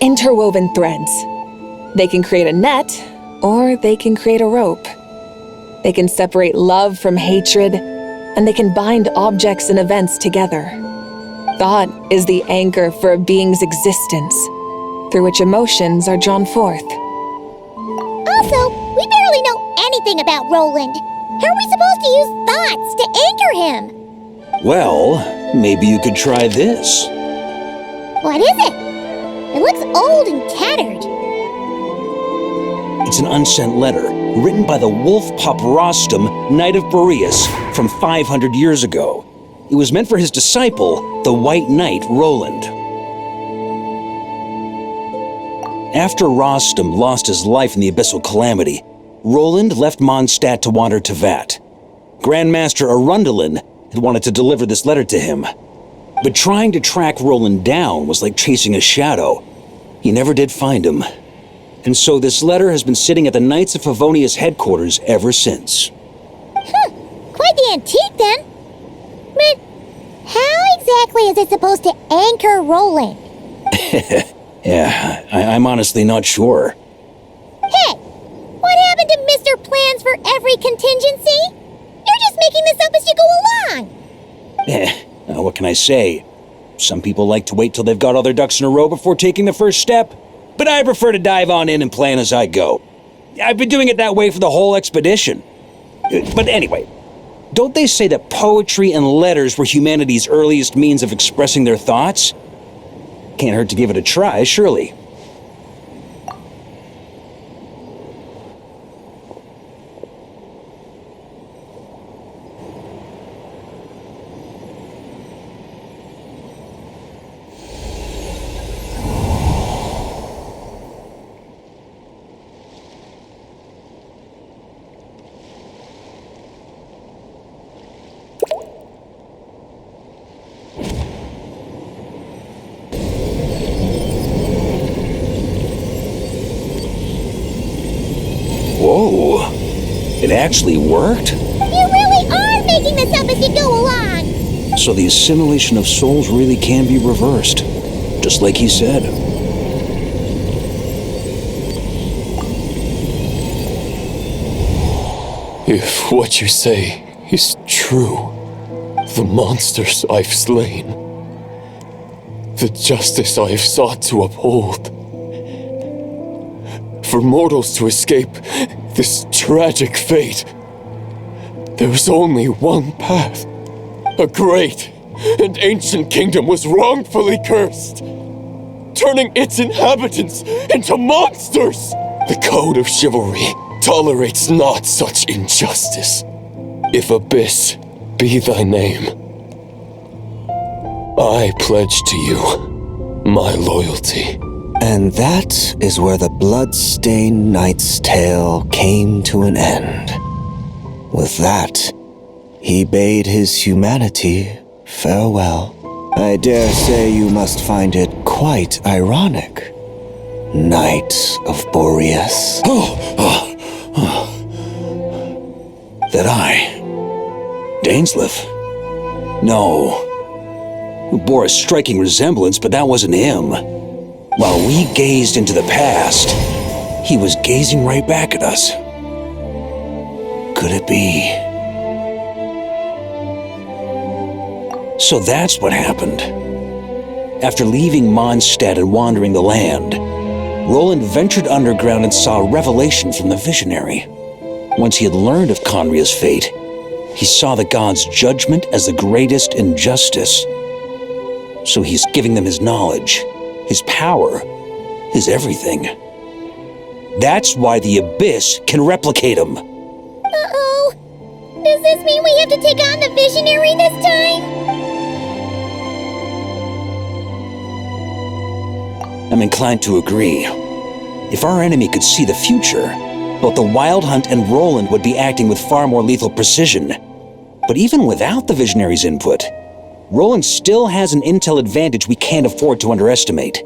interwoven threads. They can create a net, or they can create a rope. They can separate love from hatred, and they can bind objects and events together. Thought is the anchor for a being's existence, through which emotions are drawn forth. Also, we barely know anything about Roland. How are we supposed to use thoughts to anchor him? Well, maybe you could try this. What is it? It looks old and tattered. It's an unsent letter, written by the wolf pup Rostam, Knight of Boreas, from 500 years ago. It was meant for his disciple, the White Knight Roland. After Rostam lost his life in the Abyssal Calamity, Roland left Mondstadt to wander to Vat. Grandmaster Arundelen had wanted to deliver this letter to him. But trying to track Roland down was like chasing a shadow. He never did find him. And so this letter has been sitting at the Knights of Favonia's headquarters ever since. Quite the antique then. But how exactly is it supposed to anchor Roland? Yeah, I'm honestly not sure. Hey, what happened to Mr. Plans for every contingency? You're just making this up as you go along. What can I say? Some people like to wait till they've got all their ducks in a row before taking the first step, but I prefer to dive on in and plan as I go. I've been doing it that way for the whole expedition. But anyway, don't they say that poetry and letters were humanity's earliest means of expressing their thoughts? Can't hurt to give it a try, surely. Whoa, it actually worked? You really are making this up as you go along. So the assimilation of souls really can be reversed, just like he said. If what you say is true, the monsters I've slain, the justice I have sought to uphold, for mortals to escape this tragic fate, there is only one path. A great and ancient kingdom was wrongfully cursed, turning its inhabitants into monsters. The code of chivalry tolerates not such injustice. If Abyss be thy name, I pledge to you my loyalty. And that is where the blood-stained knight's tale came to an end. With that, he bade his humanity farewell. I dare say you must find it quite ironic, Knight of Boreas. That I, Dainsleif? No. We bore a striking resemblance, but that wasn't him. While we gazed into the past, he was gazing right back at us. Could it be? So that's what happened. After leaving Mondstadt and wandering the land, Roland ventured underground and saw a revelation from the visionary. Once he had learned of Conria's fate, he saw the gods' judgment as the greatest injustice. So he's giving them his knowledge, his power, his everything. That's why the Abyss can replicate him. Uh-oh. Does this mean we have to take on the visionary this time? I'm inclined to agree. If our enemy could see the future, both the Wild Hunt and Roland would be acting with far more lethal precision. But even without the Visionary's input, Roland still has an intel advantage we can't afford to underestimate.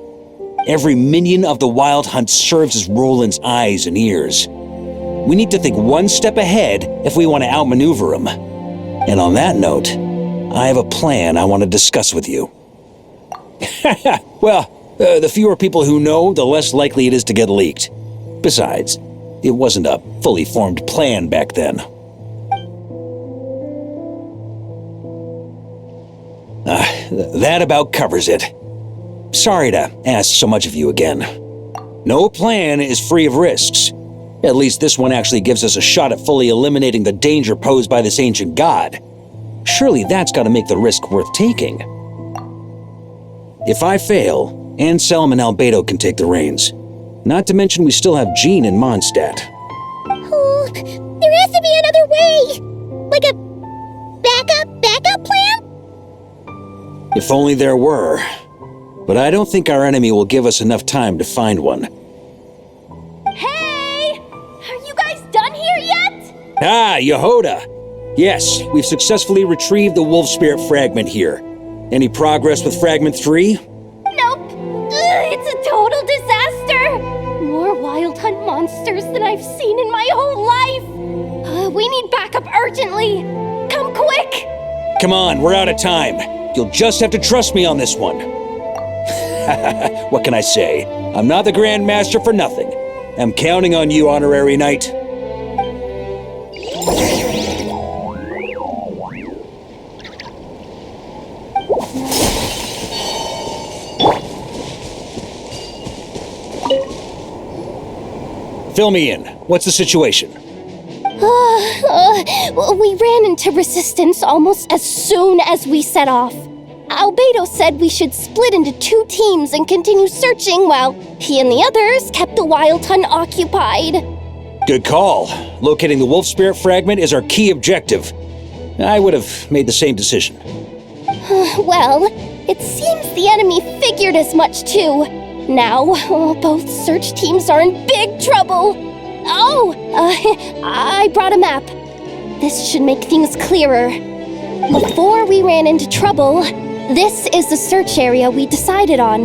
Every minion of the Wild Hunt serves as Roland's eyes and ears. We need to think one step ahead if we want to outmaneuver him. And on that note, I have a plan I want to discuss with you. Well, the fewer people who know, the less likely it is to get leaked. Besides, it wasn't a fully formed plan back then. That about covers it. Sorry to ask so much of you again. No plan is free of risks. At least this one actually gives us a shot at fully eliminating the danger posed by this ancient god. Surely that's got to make the risk worth taking. If I fail, Anselm and Albedo can take the reins. Not to mention we still have Jean in Mondstadt. Oh, there has to be another way! Like a backup plan? If only there were. But I don't think our enemy will give us enough time to find one. Hey! Are you guys done here yet? Ah, Yehoda! Yes, we've successfully retrieved the Wolf Spirit fragment here. Any progress with Fragment 3? Nope. It's a total disaster. More Wild Hunt monsters than I've seen in my whole life. We need backup urgently. Come quick! Come on, we're out of time. You'll just have to trust me on this one. What can I say? I'm not the Grand Master for nothing. I'm counting on you, Honorary Knight. Fill me in. What's the situation? We ran into resistance almost as soon as we set off. Albedo said we should split into 2 teams and continue searching while he and the others kept the Wild Hunt occupied. Good call. Locating the Wolf Spirit fragment is our key objective. I would have made the same decision. Well, it seems the enemy figured as much too. Now, both search teams are in big trouble. I brought a map. This should make things clearer. Before we ran into trouble, this is the search area we decided on.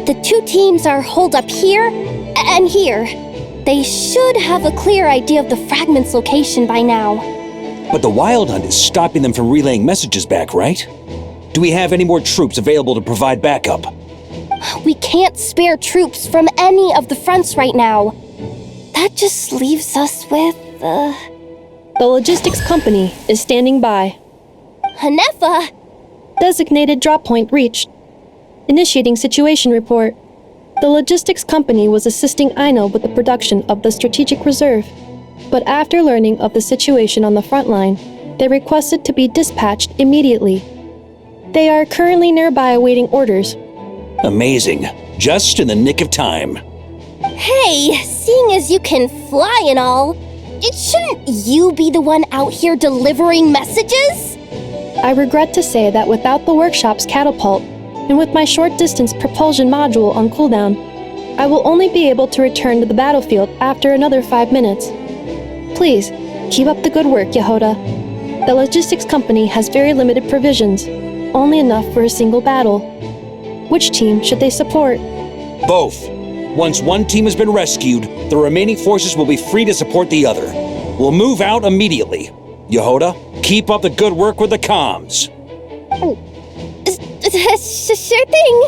The 2 teams are holed up here and here. They should have a clear idea of the fragment's location by now. But the Wild Hunt is stopping them from relaying messages back, right? Do we have any more troops available to provide backup? We can't spare troops from any of the fronts right now. That just leaves us with, The logistics company is standing by. Hanefa! Designated drop point reached. Initiating situation report. The logistics company was assisting Aino with the production of the strategic reserve. But after learning of the situation on the front line, they requested to be dispatched immediately. They are currently nearby awaiting orders. Amazing. Just in the nick of time. Hey, seeing as you can fly and all, shouldn't you be the one out here delivering messages? I regret to say that without the workshop's catapult, and with my short-distance propulsion module on cooldown, I will only be able to return to the battlefield after another 5 minutes. Please, keep up the good work, Yehoda. The logistics company has very limited provisions, only enough for a single battle. Which team should they support? Both. Once one team has been rescued, the remaining forces will be free to support the other. We'll move out immediately. Yehoda, keep up the good work with the comms. Sure thing.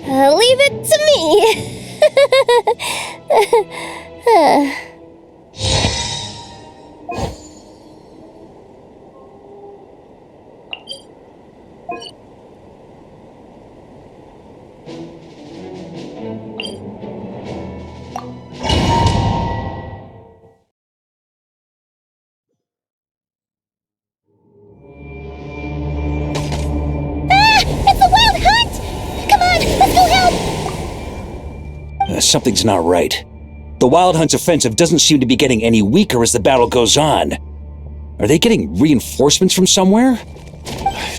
Leave it to me. Something's not right. The Wild Hunt's offensive doesn't seem to be getting any weaker as the battle goes on. Are they getting reinforcements from somewhere?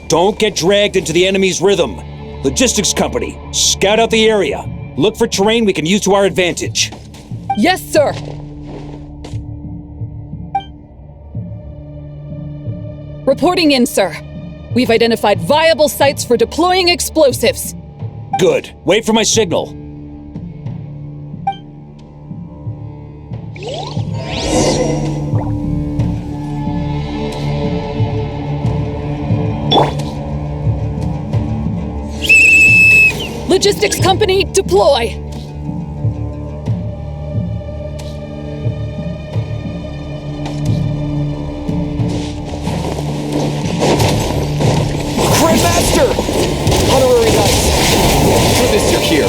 Don't get dragged into the enemy's rhythm. Logistics company, scout out the area. Look for terrain we can use to our advantage. Yes, sir! Reporting in, sir. We've identified viable sites for deploying explosives. Good. Wait for my signal. Logistics company, deploy! Grandmaster! Honorary Knights! Goodness you're here.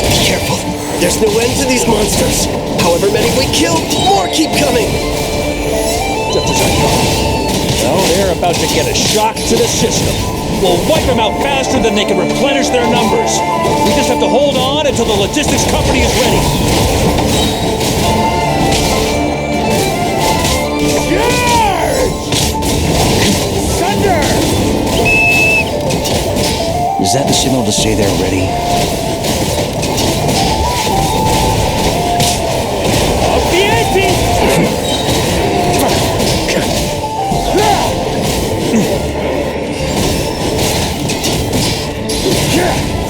Be careful. There's no end to these monsters. However many we kill, more keep coming. Just as I thought. Well, they're about to get a shock to the system. We'll wipe them out faster than they can replenish their numbers. We just have to hold on until the logistics company is ready. Charge! Thunder! Is that the signal to say they're ready? Up the ante!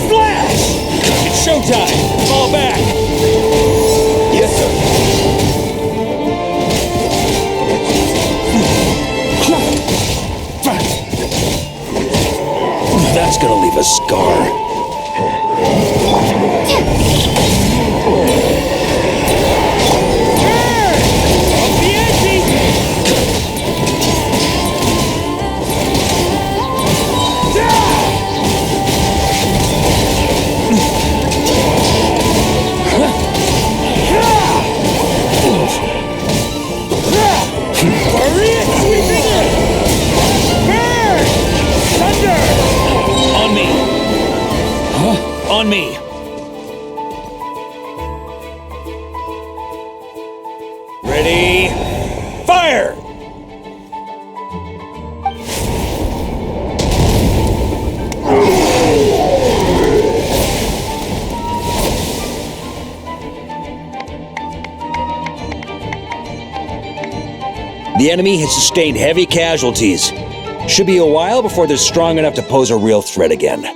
Flash! It's showtime! Fall back! Yes, sir. That's gonna leave a scar. On me! Ready? Fire! The enemy has sustained heavy casualties. Should be a while before they're strong enough to pose a real threat again.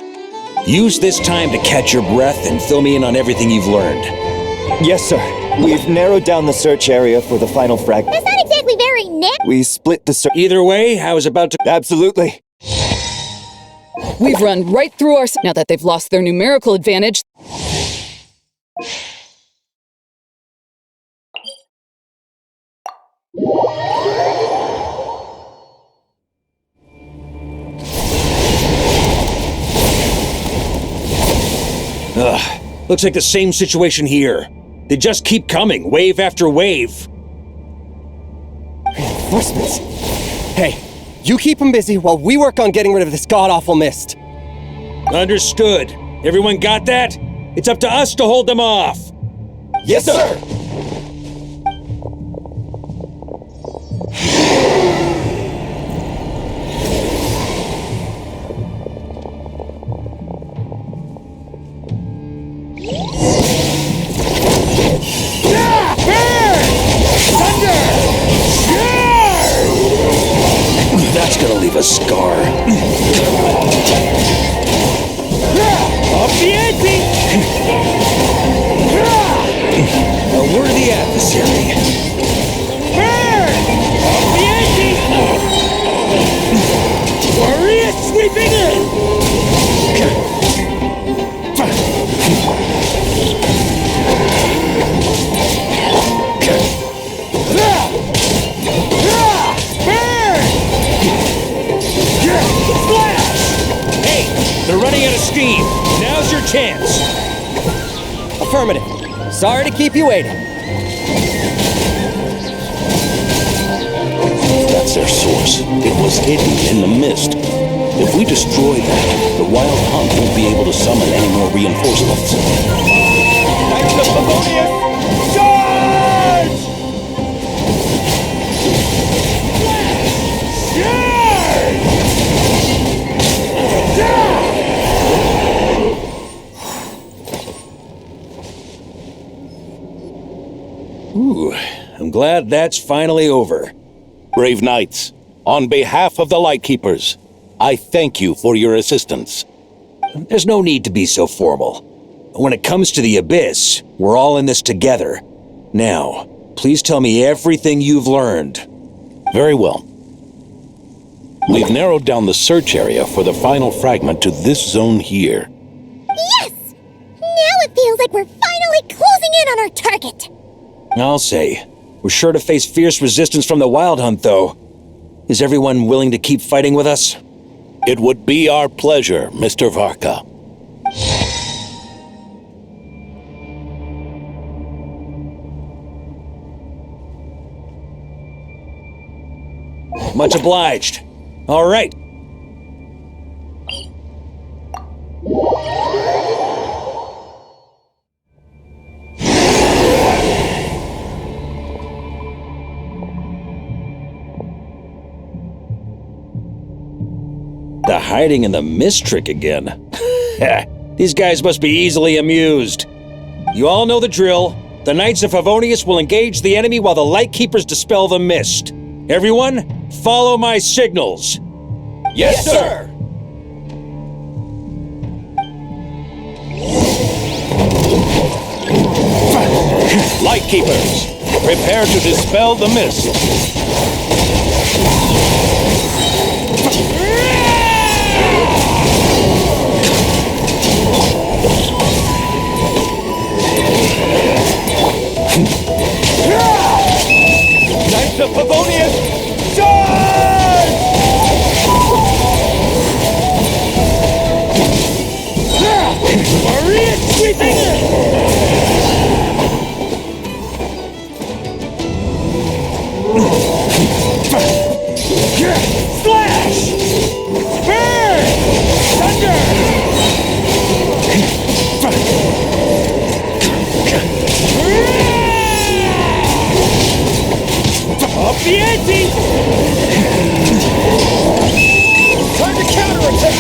Use this time to catch your breath and fill me in on everything you've learned. Yes, sir. We've narrowed down the search area for the final fragment. That's not exactly very We split the search. Either way, I was about to... Absolutely. We've run right through our... Now that they've lost their numerical advantage... Ugh. Looks like the same situation here. They just keep coming, wave after wave. Reinforcements. Hey, you keep them busy while we work on getting rid of this god-awful mist. Understood. Everyone got that? It's up to us to hold them off. Yes, sir! That's gonna leave a scar. Off the ante! A worthy adversary. Off the ante! Warrior sweeping in! Hey, they're running out of steam. Now's your chance. Affirmative. Sorry to keep you waiting. That's their source. It was hidden in the mist. If we destroy that, the Wild Hunt won't be able to summon any more reinforcements. Knights of Livonia, charge! Ooh, I'm glad that's finally over. Brave knights, on behalf of the Lightkeepers, I thank you for your assistance. There's no need to be so formal. When it comes to the Abyss, we're all in this together. Now, please tell me everything you've learned. Very well. We've narrowed down the search area for the final fragment to this zone here. Yes! Now it feels like we're finally closing in on our target. I'll say. We're sure to face fierce resistance from the Wild Hunt, though. Is everyone willing to keep fighting with us? It would be our pleasure, Mr. Varka. Much obliged. All right. The hiding in the mist trick again. These guys must be easily amused. You all know the drill. The Knights of Favonius will engage the enemy while the Lightkeepers dispel the mist. Everyone, follow my signals. Yes, sir! Lightkeepers, prepare to dispel the mist. Knights of Favonius, charge! Maria sweeping in! Slash! Burn! Thunder! Up the ante! Time to counterattack!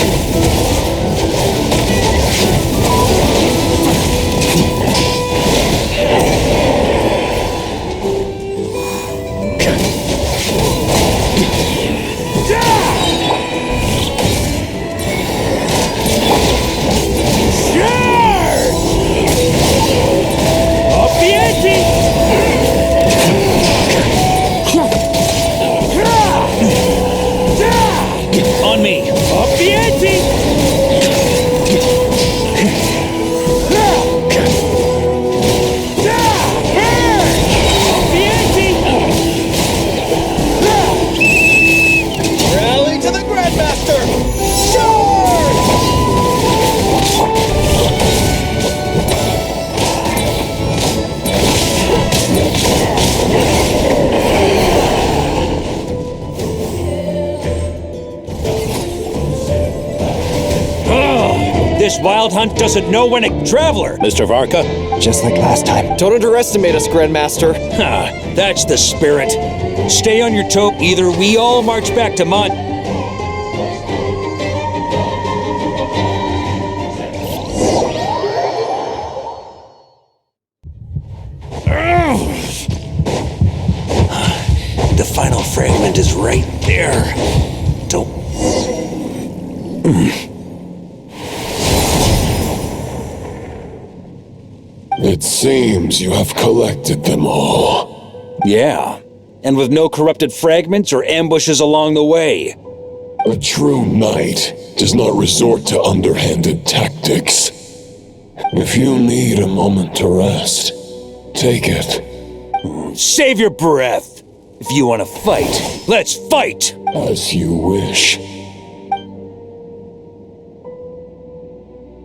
Up the ante! This wild hunt doesn't know when a traveler, Mr. Varka. Just like last time. Don't underestimate us, Grandmaster. That's the spirit. Stay on your toe. Either we all march back to Mont. The final fragment is right there. Don't. It seems you have collected them all. Yeah, and with no corrupted fragments or ambushes along the way. A true knight does not resort to underhanded tactics. If you need a moment to rest, take it. Save your breath. If you want to fight, let's fight! As you wish.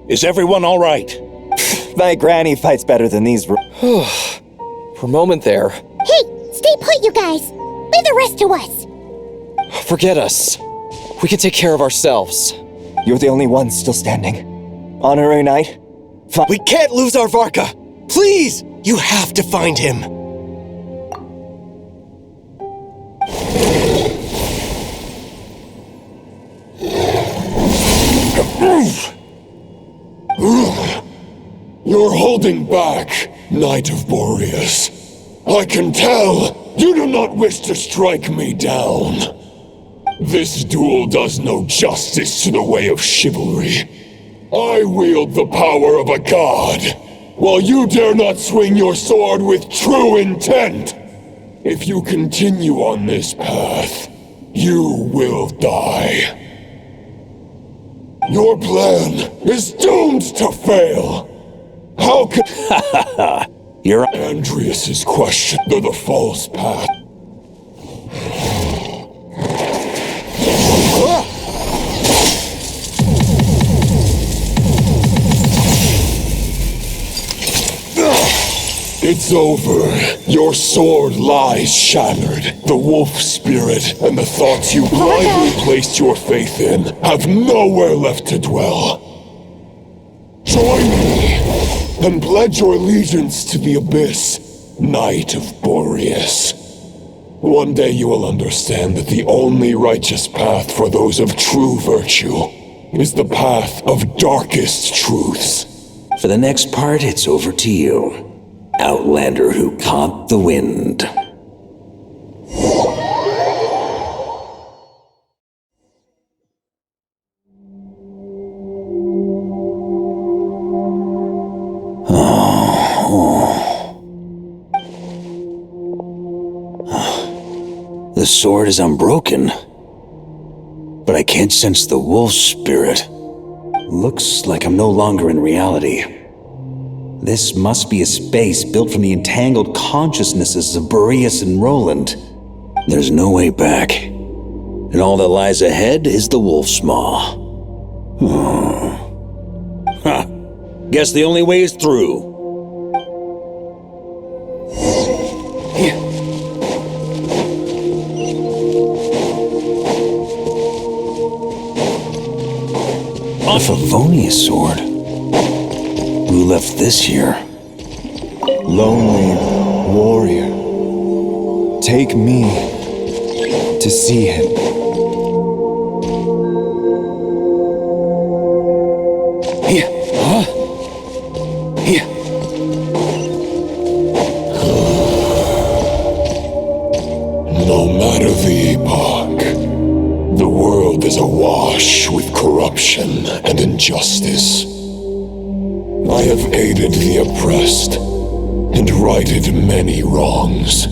Is everyone all right? My granny fights better than these. For a moment there. Hey, stay put, you guys. Leave the rest to us. Forget us. We can take care of ourselves. You're the only one still standing. Honorary knight? We can't lose our Varka! Please! You have to find him! You're holding back, Knight of Boreas. I can tell you do not wish to strike me down. This duel does no justice to the way of chivalry. I wield the power of a god, while you dare not swing your sword with true intent. If you continue on this path, you will die. Your plan is doomed to fail. How can... You're... Andreas's question to the false path. It's over. Your sword lies shattered. The wolf spirit and the thoughts you blindly placed your faith in have nowhere left to dwell. Join me and pledge your allegiance to the abyss, Knight of Boreas. One day you will understand that the only righteous path for those of true virtue is the path of darkest truths. For the next part, it's over to you. Outlander who caught the wind. The sword is unbroken, but I can't sense the wolf spirit. Looks like I'm no longer in reality. This must be a space built from the entangled consciousnesses of Boreas and Roland. There's no way back. And all that lies ahead is the Wolf's Maw. Guess the only way is through. A Favonius sword. Who left this here? Lonely warrior. Take me to see him. Here. Huh? Here. No matter the epoch, the world is awash with corruption and injustice. I have aided the oppressed and righted many wrongs.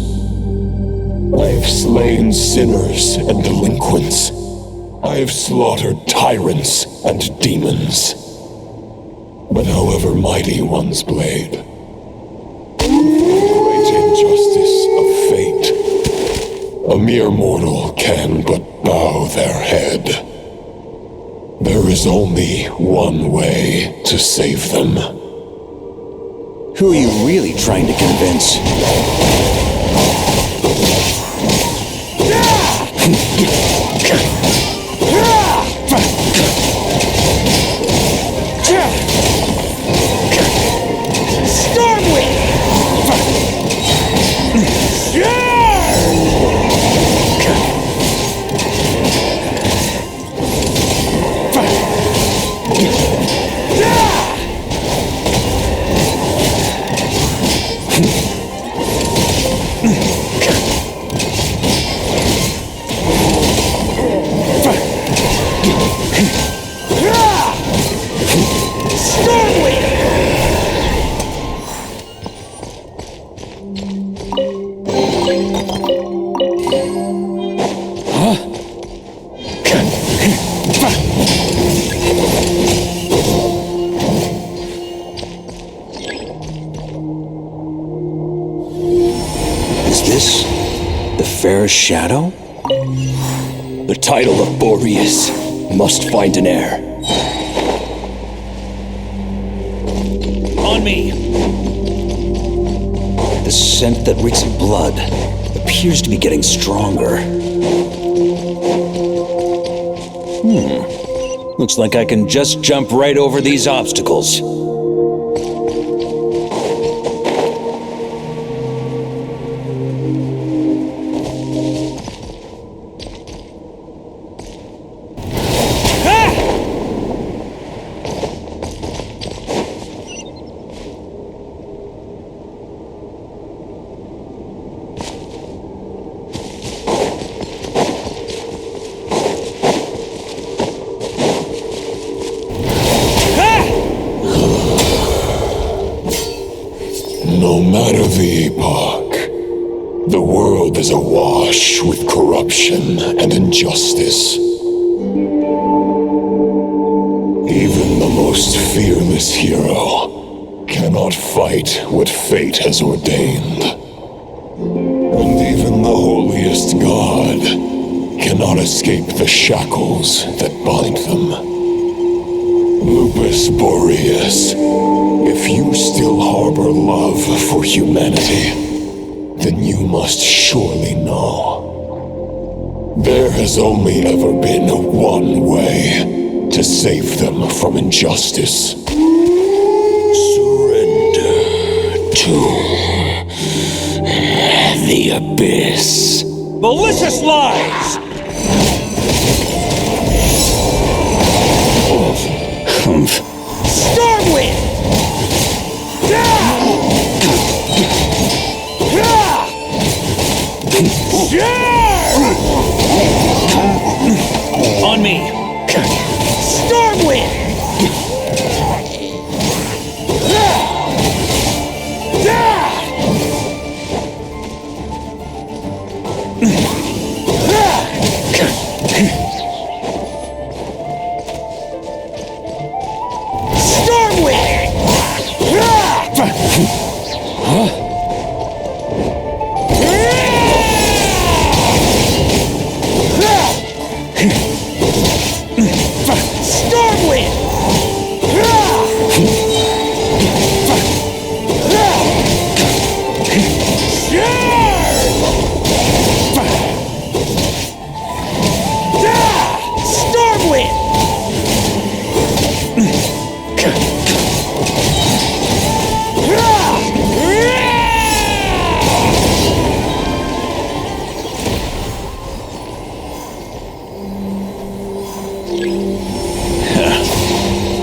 I have slain sinners and delinquents. I have slaughtered tyrants and demons. But however mighty one's blade, the great injustice of fate, a mere mortal can but bow their head. There is only one way to save them. Who are you really trying to convince? Is this the fairest shadow? The title of Boreas must find an heir. On me! The scent that reeks of blood appears to be getting stronger. Looks like I can just jump right over these obstacles. No matter the epoch, the world is awash with corruption and injustice. Even the most fearless hero cannot fight what fate has ordained. And even the holiest god cannot escape the shackles that bind them. Lupus Boreas, if you still harbor love for humanity, then you must surely know. There has only ever been one way to save them from injustice. Surrender to the abyss. Malicious lies! Stormwind! On me! Stormwind!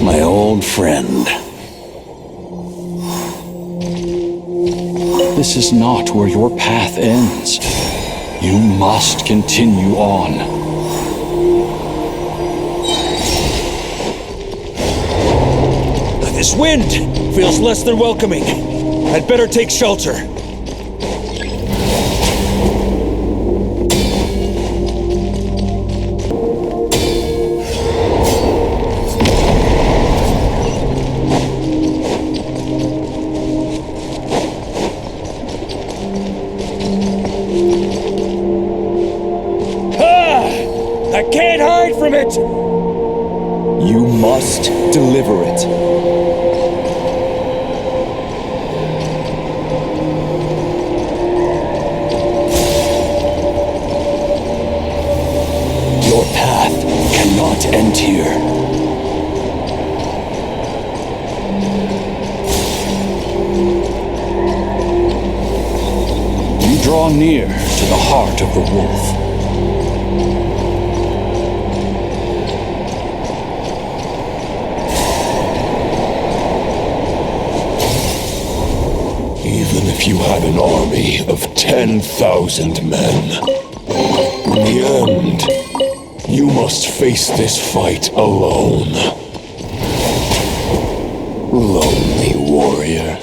My old friend. This is not where your path ends. You must continue on. This wind feels less than welcoming. I'd better take shelter. I can't hide from it! You must deliver it. Your path cannot end here. You draw near to the heart of the wolf. Even if you had an army of 10,000 men, in the end, you must face this fight alone. Lonely warrior.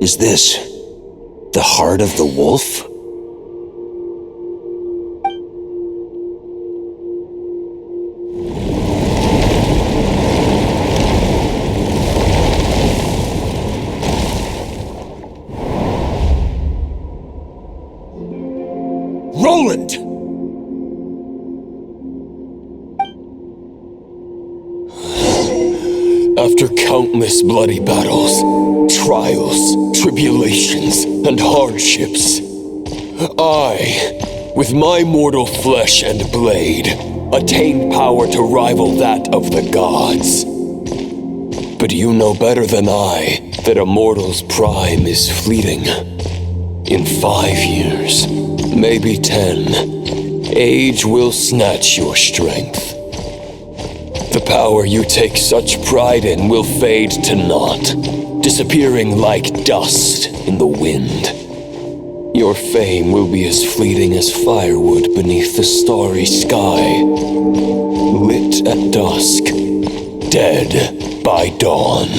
Is this the heart of the wolf? Roland! After countless bloody battles, trials, tribulations, and hardships, I, with my mortal flesh and blade, attained power to rival that of the gods. But you know better than I that a mortal's prime is fleeting. In 5 years, maybe 10, age will snatch your strength. The power you take such pride in will fade to naught, disappearing like dust in the wind. Your fame will be as fleeting as firewood beneath the starry sky, lit at dusk, dead by dawn,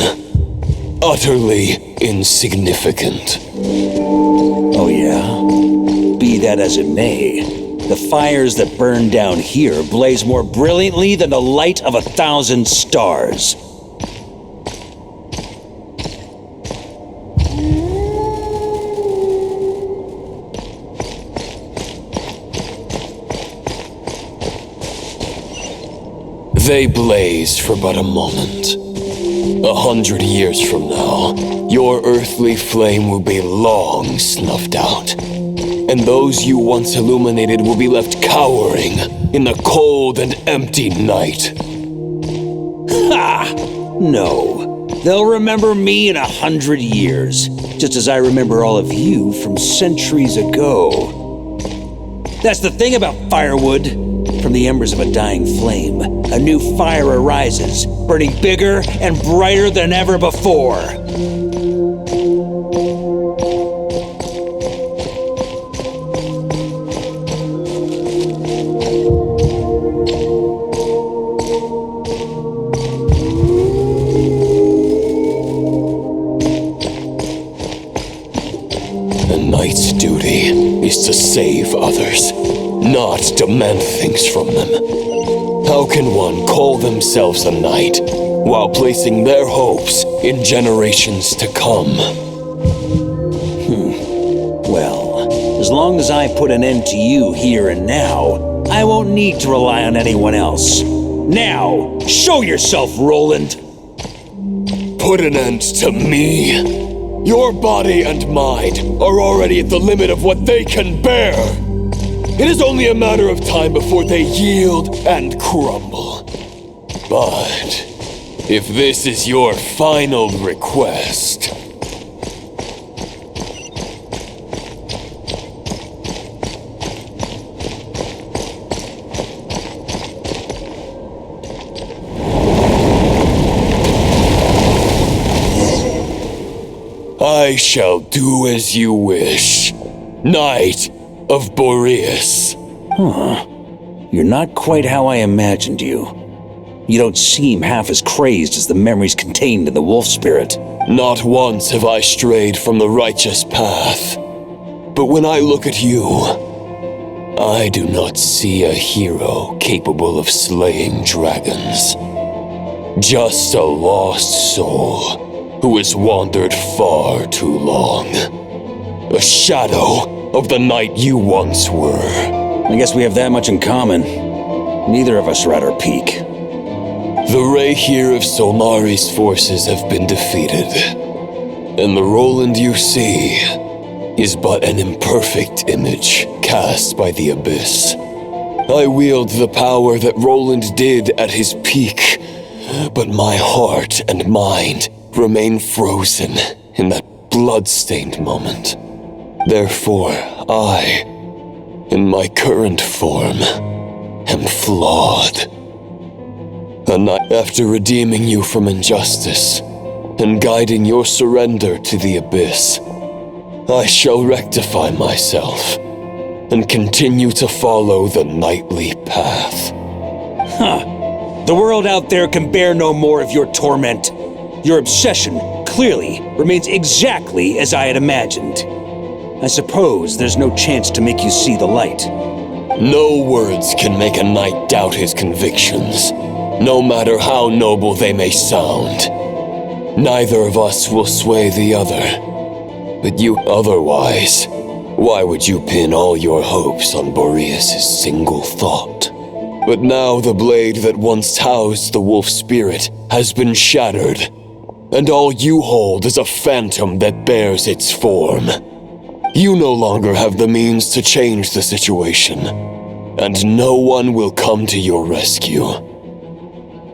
utterly insignificant. Oh yeah? Be that as it may, the fires that burn down here blaze more brilliantly than the light of 1,000 stars. They blaze for but a moment. 100 years from now, your earthly flame will be long snuffed out, and those you once illuminated will be left cowering in the cold and empty night. Ha! No. They'll remember me in 100 years, just as I remember all of you from centuries ago. That's the thing about firewood. From the embers of a dying flame, a new fire arises, burning bigger and brighter than ever before. A knight's duty is to save others, not demand things from them. How can one call themselves a knight while placing their hopes in generations to come? Well, as long as I put an end to you here and now, I won't need to rely on anyone else. Now, show yourself, Roland! Put an end to me? Your body and mind are already at the limit of what they can bear. It is only a matter of time before they yield and crumble. But if this is your final request... I shall do as you wish, Knight of Boreas. Huh. You're not quite how I imagined you. You don't seem half as crazed as the memories contained in the wolf spirit. Not once have I strayed from the righteous path. But when I look at you, I do not see a hero capable of slaying dragons. Just a lost soul who has wandered far too long. A shadow of the knight you once were. I guess we have that much in common. Neither of us are at our peak. The Rayhir of Solmari's forces have been defeated, and the Roland you see is but an imperfect image cast by the Abyss. I wield the power that Roland did at his peak, but my heart and mind remain frozen in that blood-stained moment. Therefore, I, in my current form, am flawed. And after redeeming you from injustice and guiding your surrender to the Abyss, I shall rectify myself and continue to follow the knightly path. Huh. The world out there can bear no more of your torment. Your obsession clearly remains exactly as I had imagined. I suppose there's no chance to make you see the light. No words can make a knight doubt his convictions, no matter how noble they may sound. Neither of us will sway the other. But you otherwise, why would you pin all your hopes on Boreas' single thought? But now the blade that once housed the wolf spirit has been shattered, and all you hold is a phantom that bears its form. You no longer have the means to change the situation, and no one will come to your rescue.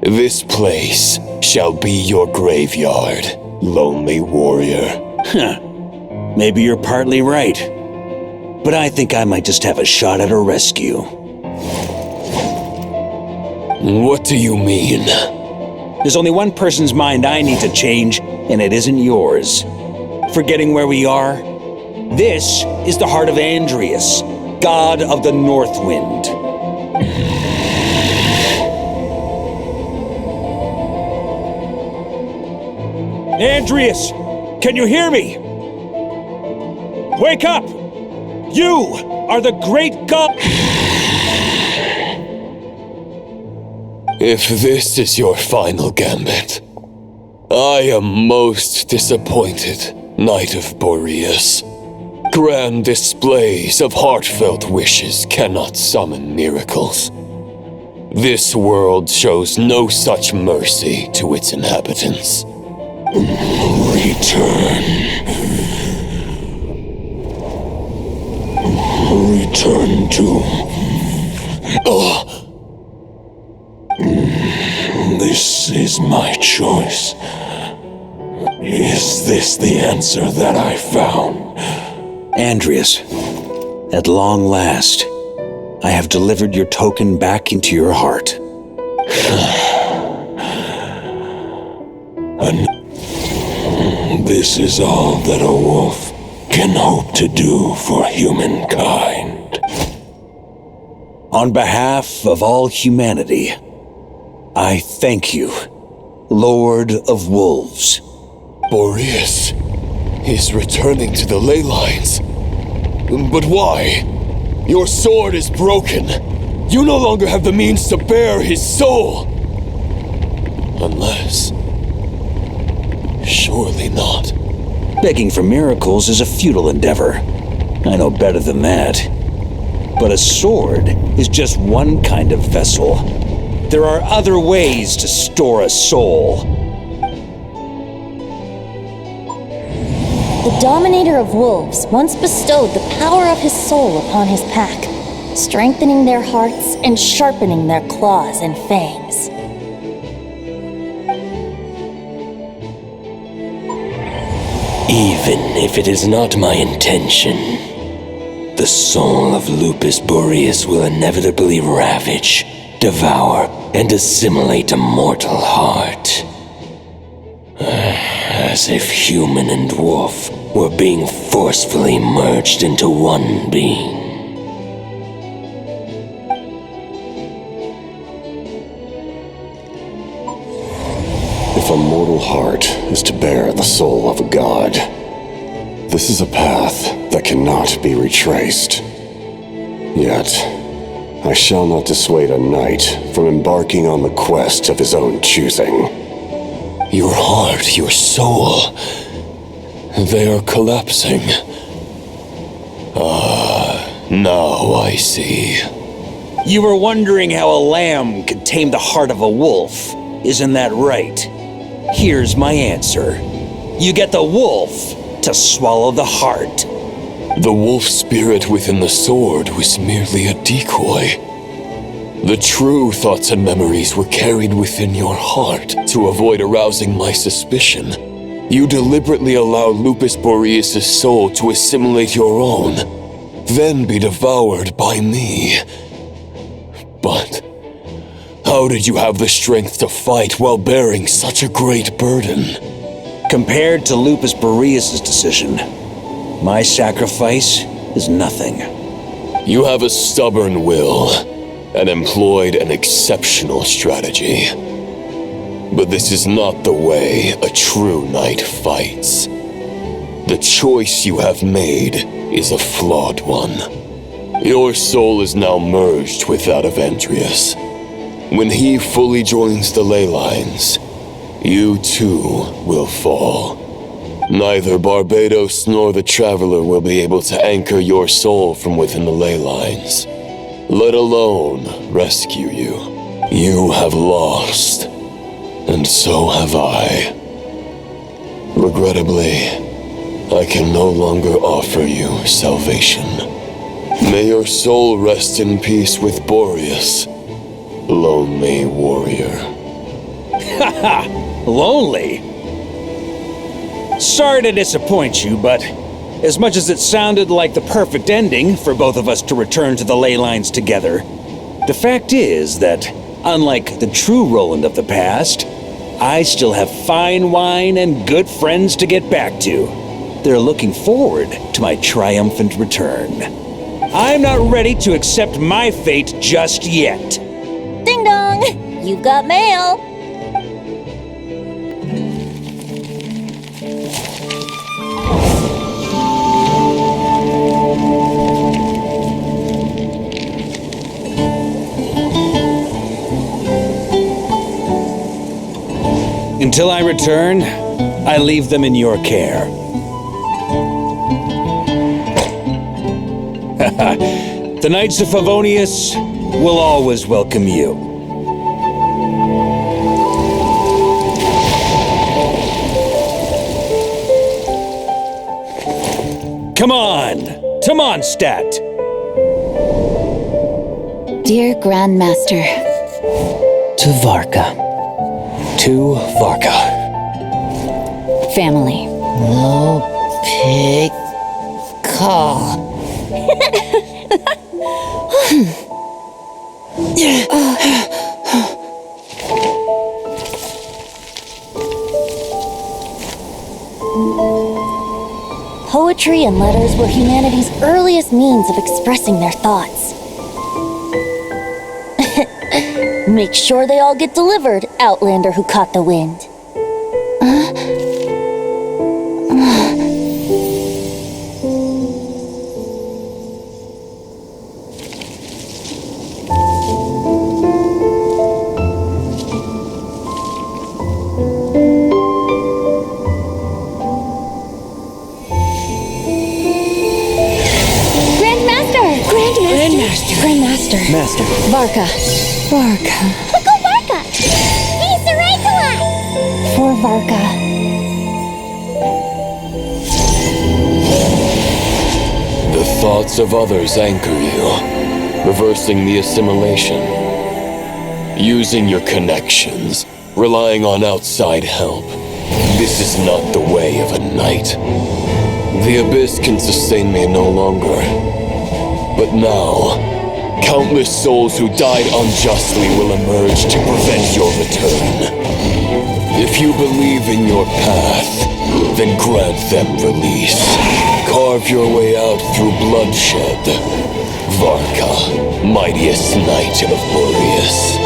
This place shall be your graveyard, lonely warrior. Huh. Maybe you're partly right. But I think I might just have a shot at a rescue. What do you mean? There's only one person's mind I need to change, and it isn't yours. Forgetting where we are? This is the heart of Andreas, god of the North Wind. Andreas, can you hear me? Wake up! You are the great god. If this is your final gambit, I am most disappointed, Knight of Boreas. Grand displays of heartfelt wishes cannot summon miracles. This world shows no such mercy to its inhabitants. Return. Return to... This is my choice. Is this the answer that I found? Andreas, at long last, I have delivered your token back into your heart. And this is all that a wolf can hope to do for humankind. On behalf of all humanity, I thank you, Lord of Wolves. Boreas is returning to the ley lines. But why? Your sword is broken. You no longer have the means to bear his soul. Unless... surely not. Begging for miracles is a futile endeavor. I know better than that. But a sword is just one kind of vessel. There are other ways to store a soul. The Dominator of Wolves once bestowed the power of his soul upon his pack, strengthening their hearts and sharpening their claws and fangs. Even if it is not my intention, the soul of Lupus Boreas will inevitably ravage, devour, and assimilate a mortal heart. As if human and wolf were being forcefully merged into one being. If a mortal heart is to bear the soul of a god, this is a path that cannot be retraced. Yet, I shall not dissuade a knight from embarking on the quest of his own choosing. Your heart, your soul, they are collapsing. Now I see. You were wondering how a lamb could tame the heart of a wolf, isn't that right? Here's my answer. You get the wolf to swallow the heart. The wolf spirit within the sword was merely a decoy. The true thoughts and memories were carried within your heart. To avoid arousing my suspicion, you deliberately allowed Lupus Boreas' soul to assimilate your own, then be devoured by me. But how did you have the strength to fight while bearing such a great burden? Compared to Lupus Boreas' decision, my sacrifice is nothing. You have a stubborn will and employed an exceptional strategy. But this is not the way a true knight fights. The choice you have made is a flawed one. Your soul is now merged with that of Andreas. When he fully joins the ley lines, you too will fall. Neither Barbados nor the Traveler will be able to anchor your soul from within the ley lines, let alone rescue you. You have lost, and so have I. Regrettably, I can no longer offer you salvation. May your soul rest in peace with Boreas, lonely warrior. Haha! Lonely? Sorry to disappoint you, but as much as it sounded like the perfect ending for both of us to return to the ley lines together, the fact is that, unlike the true Roland of the past, I still have fine wine and good friends to get back to. They're looking forward to my triumphant return. I'm not ready to accept my fate just yet. Ding dong! You've got mail! Until I return, I leave them in your care. The Knights of Favonius will always welcome you. Come on, to Mondstadt. Dear Grandmaster. To Varka. To Varka. Family. No pig call. Poetry and letters were humanity's earliest means of expressing their thoughts. Make sure they all get delivered, Outlander who caught the wind. Grandmaster. Master. Varka. Go Varka! He's the right one! For Varka. The thoughts of others anchor you, reversing the assimilation. Using your connections, relying on outside help. This is not the way of a knight. The abyss can sustain me no longer. But now, countless souls who died unjustly will emerge to prevent your return. If you believe in your path, then grant them release. Carve your way out through bloodshed. Varka, mightiest knight of Boreas.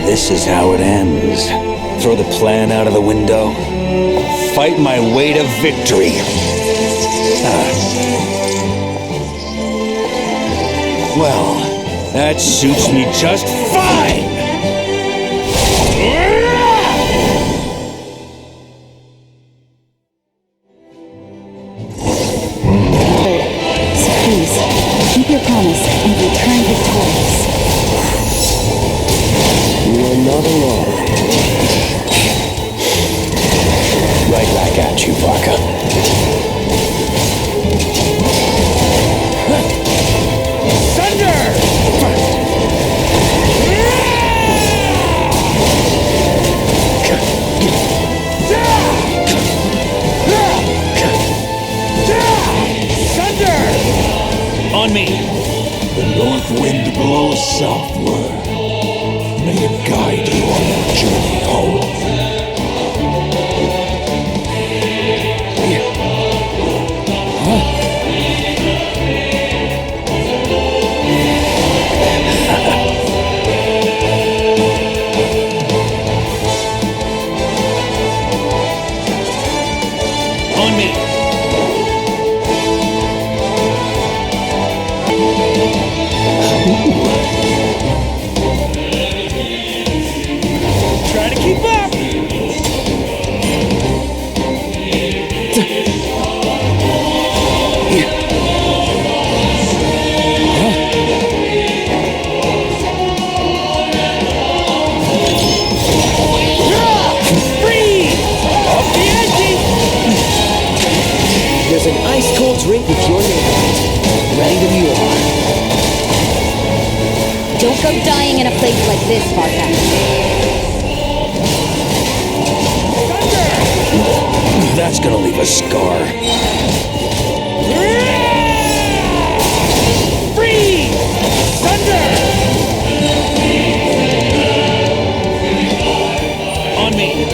This is how it ends. Throw the plan out of the window. Fight my way to victory. Well, that suits me just fine! So please, keep your promise and return victorious. You are not alone. Right back at you, Varka. Thunder! Thunder! On me! The north wind blows southward. May it guide you on your journey home. go dying in a place like this, Varka. That's gonna leave a scar. Freeze! Thunder! On me.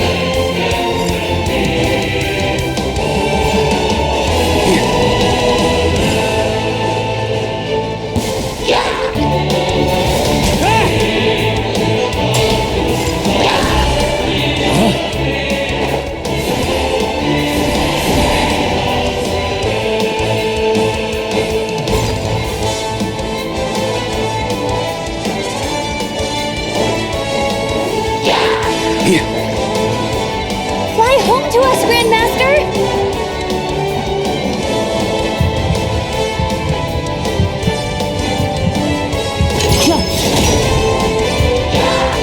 Fly home to us, Grandmaster!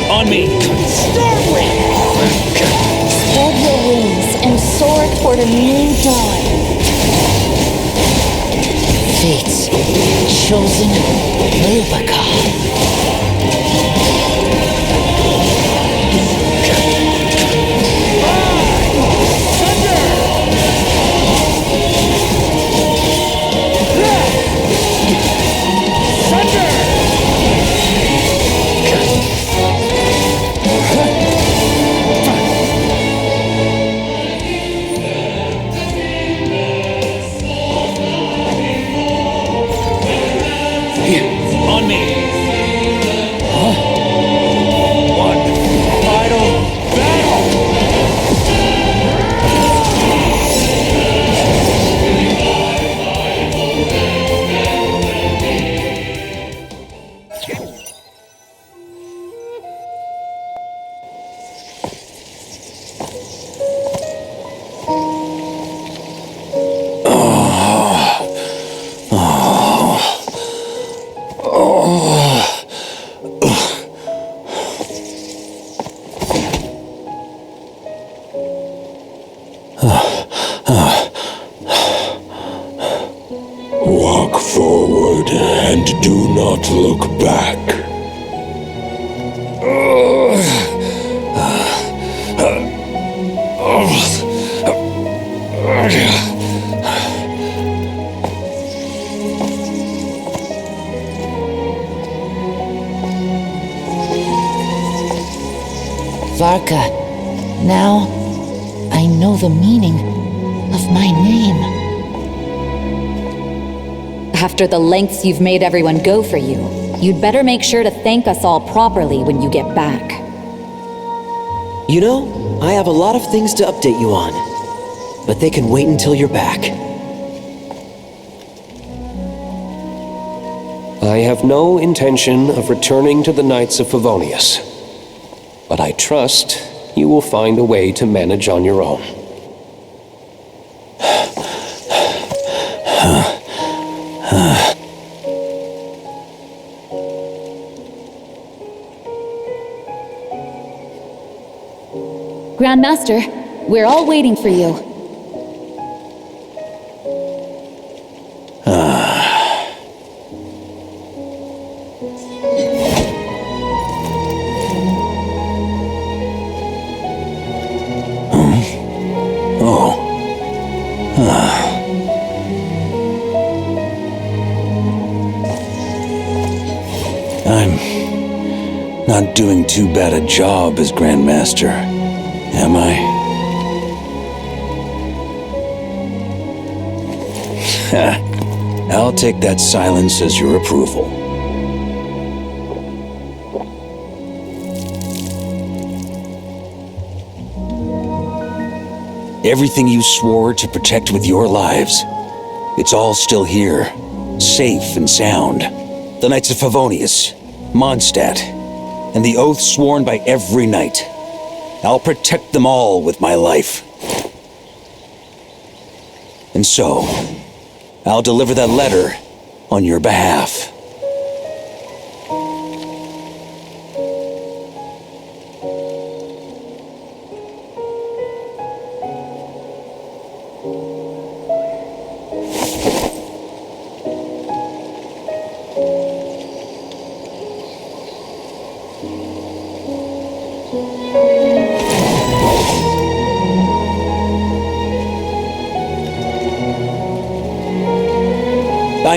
On me. Spread your wings and soar toward a new dawn. Fate's chosen Varka. On me. One final battle. Walk forward and do not look back. Varka, now I know the meaning of my name. After the lengths you've made everyone go for you, you'd better make sure to thank us all properly when you get back. You know, I have a lot of things to update you on, but they can wait until you're back. I have no intention of returning to the Knights of Favonius, but I trust you will find a way to manage on your own. Grandmaster, we're all waiting for you. I'm not doing too bad a job as Grandmaster, am I? I'll take that silence as your approval. Everything you swore to protect with your lives, it's all still here, safe and sound. The Knights of Favonius, Mondstadt, and the oath sworn by every knight. I'll protect them all with my life. And so, I'll deliver that letter on your behalf.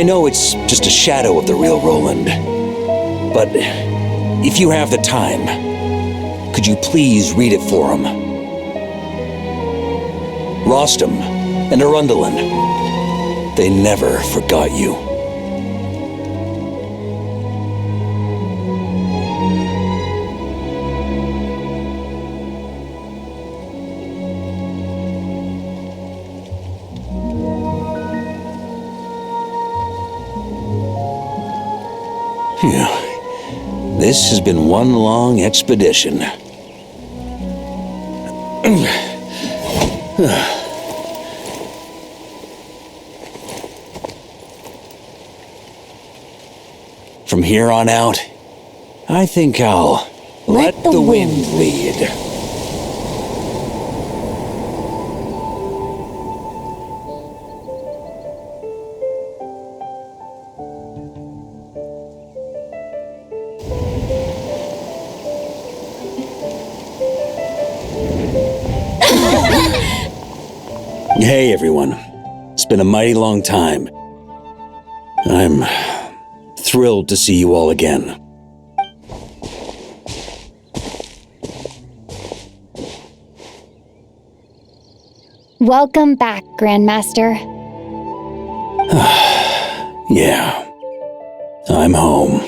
I know it's just a shadow of the real Roland, but if you have the time, could you please read it for him? Rostam and Arundelen, they never forgot you. Phew. This has been one long expedition. From here on out, I think I'll let the wind lead. Hey everyone, it's been a mighty long time. I'm thrilled to see you all again. Welcome back, Grandmaster. Yeah, I'm home.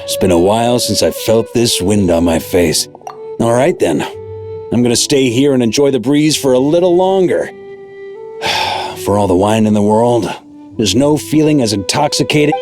It's been a while since I felt this wind on my face. All right then, I'm gonna stay here and enjoy the breeze for a little longer. For all the wine in the world, there's no feeling as intoxicating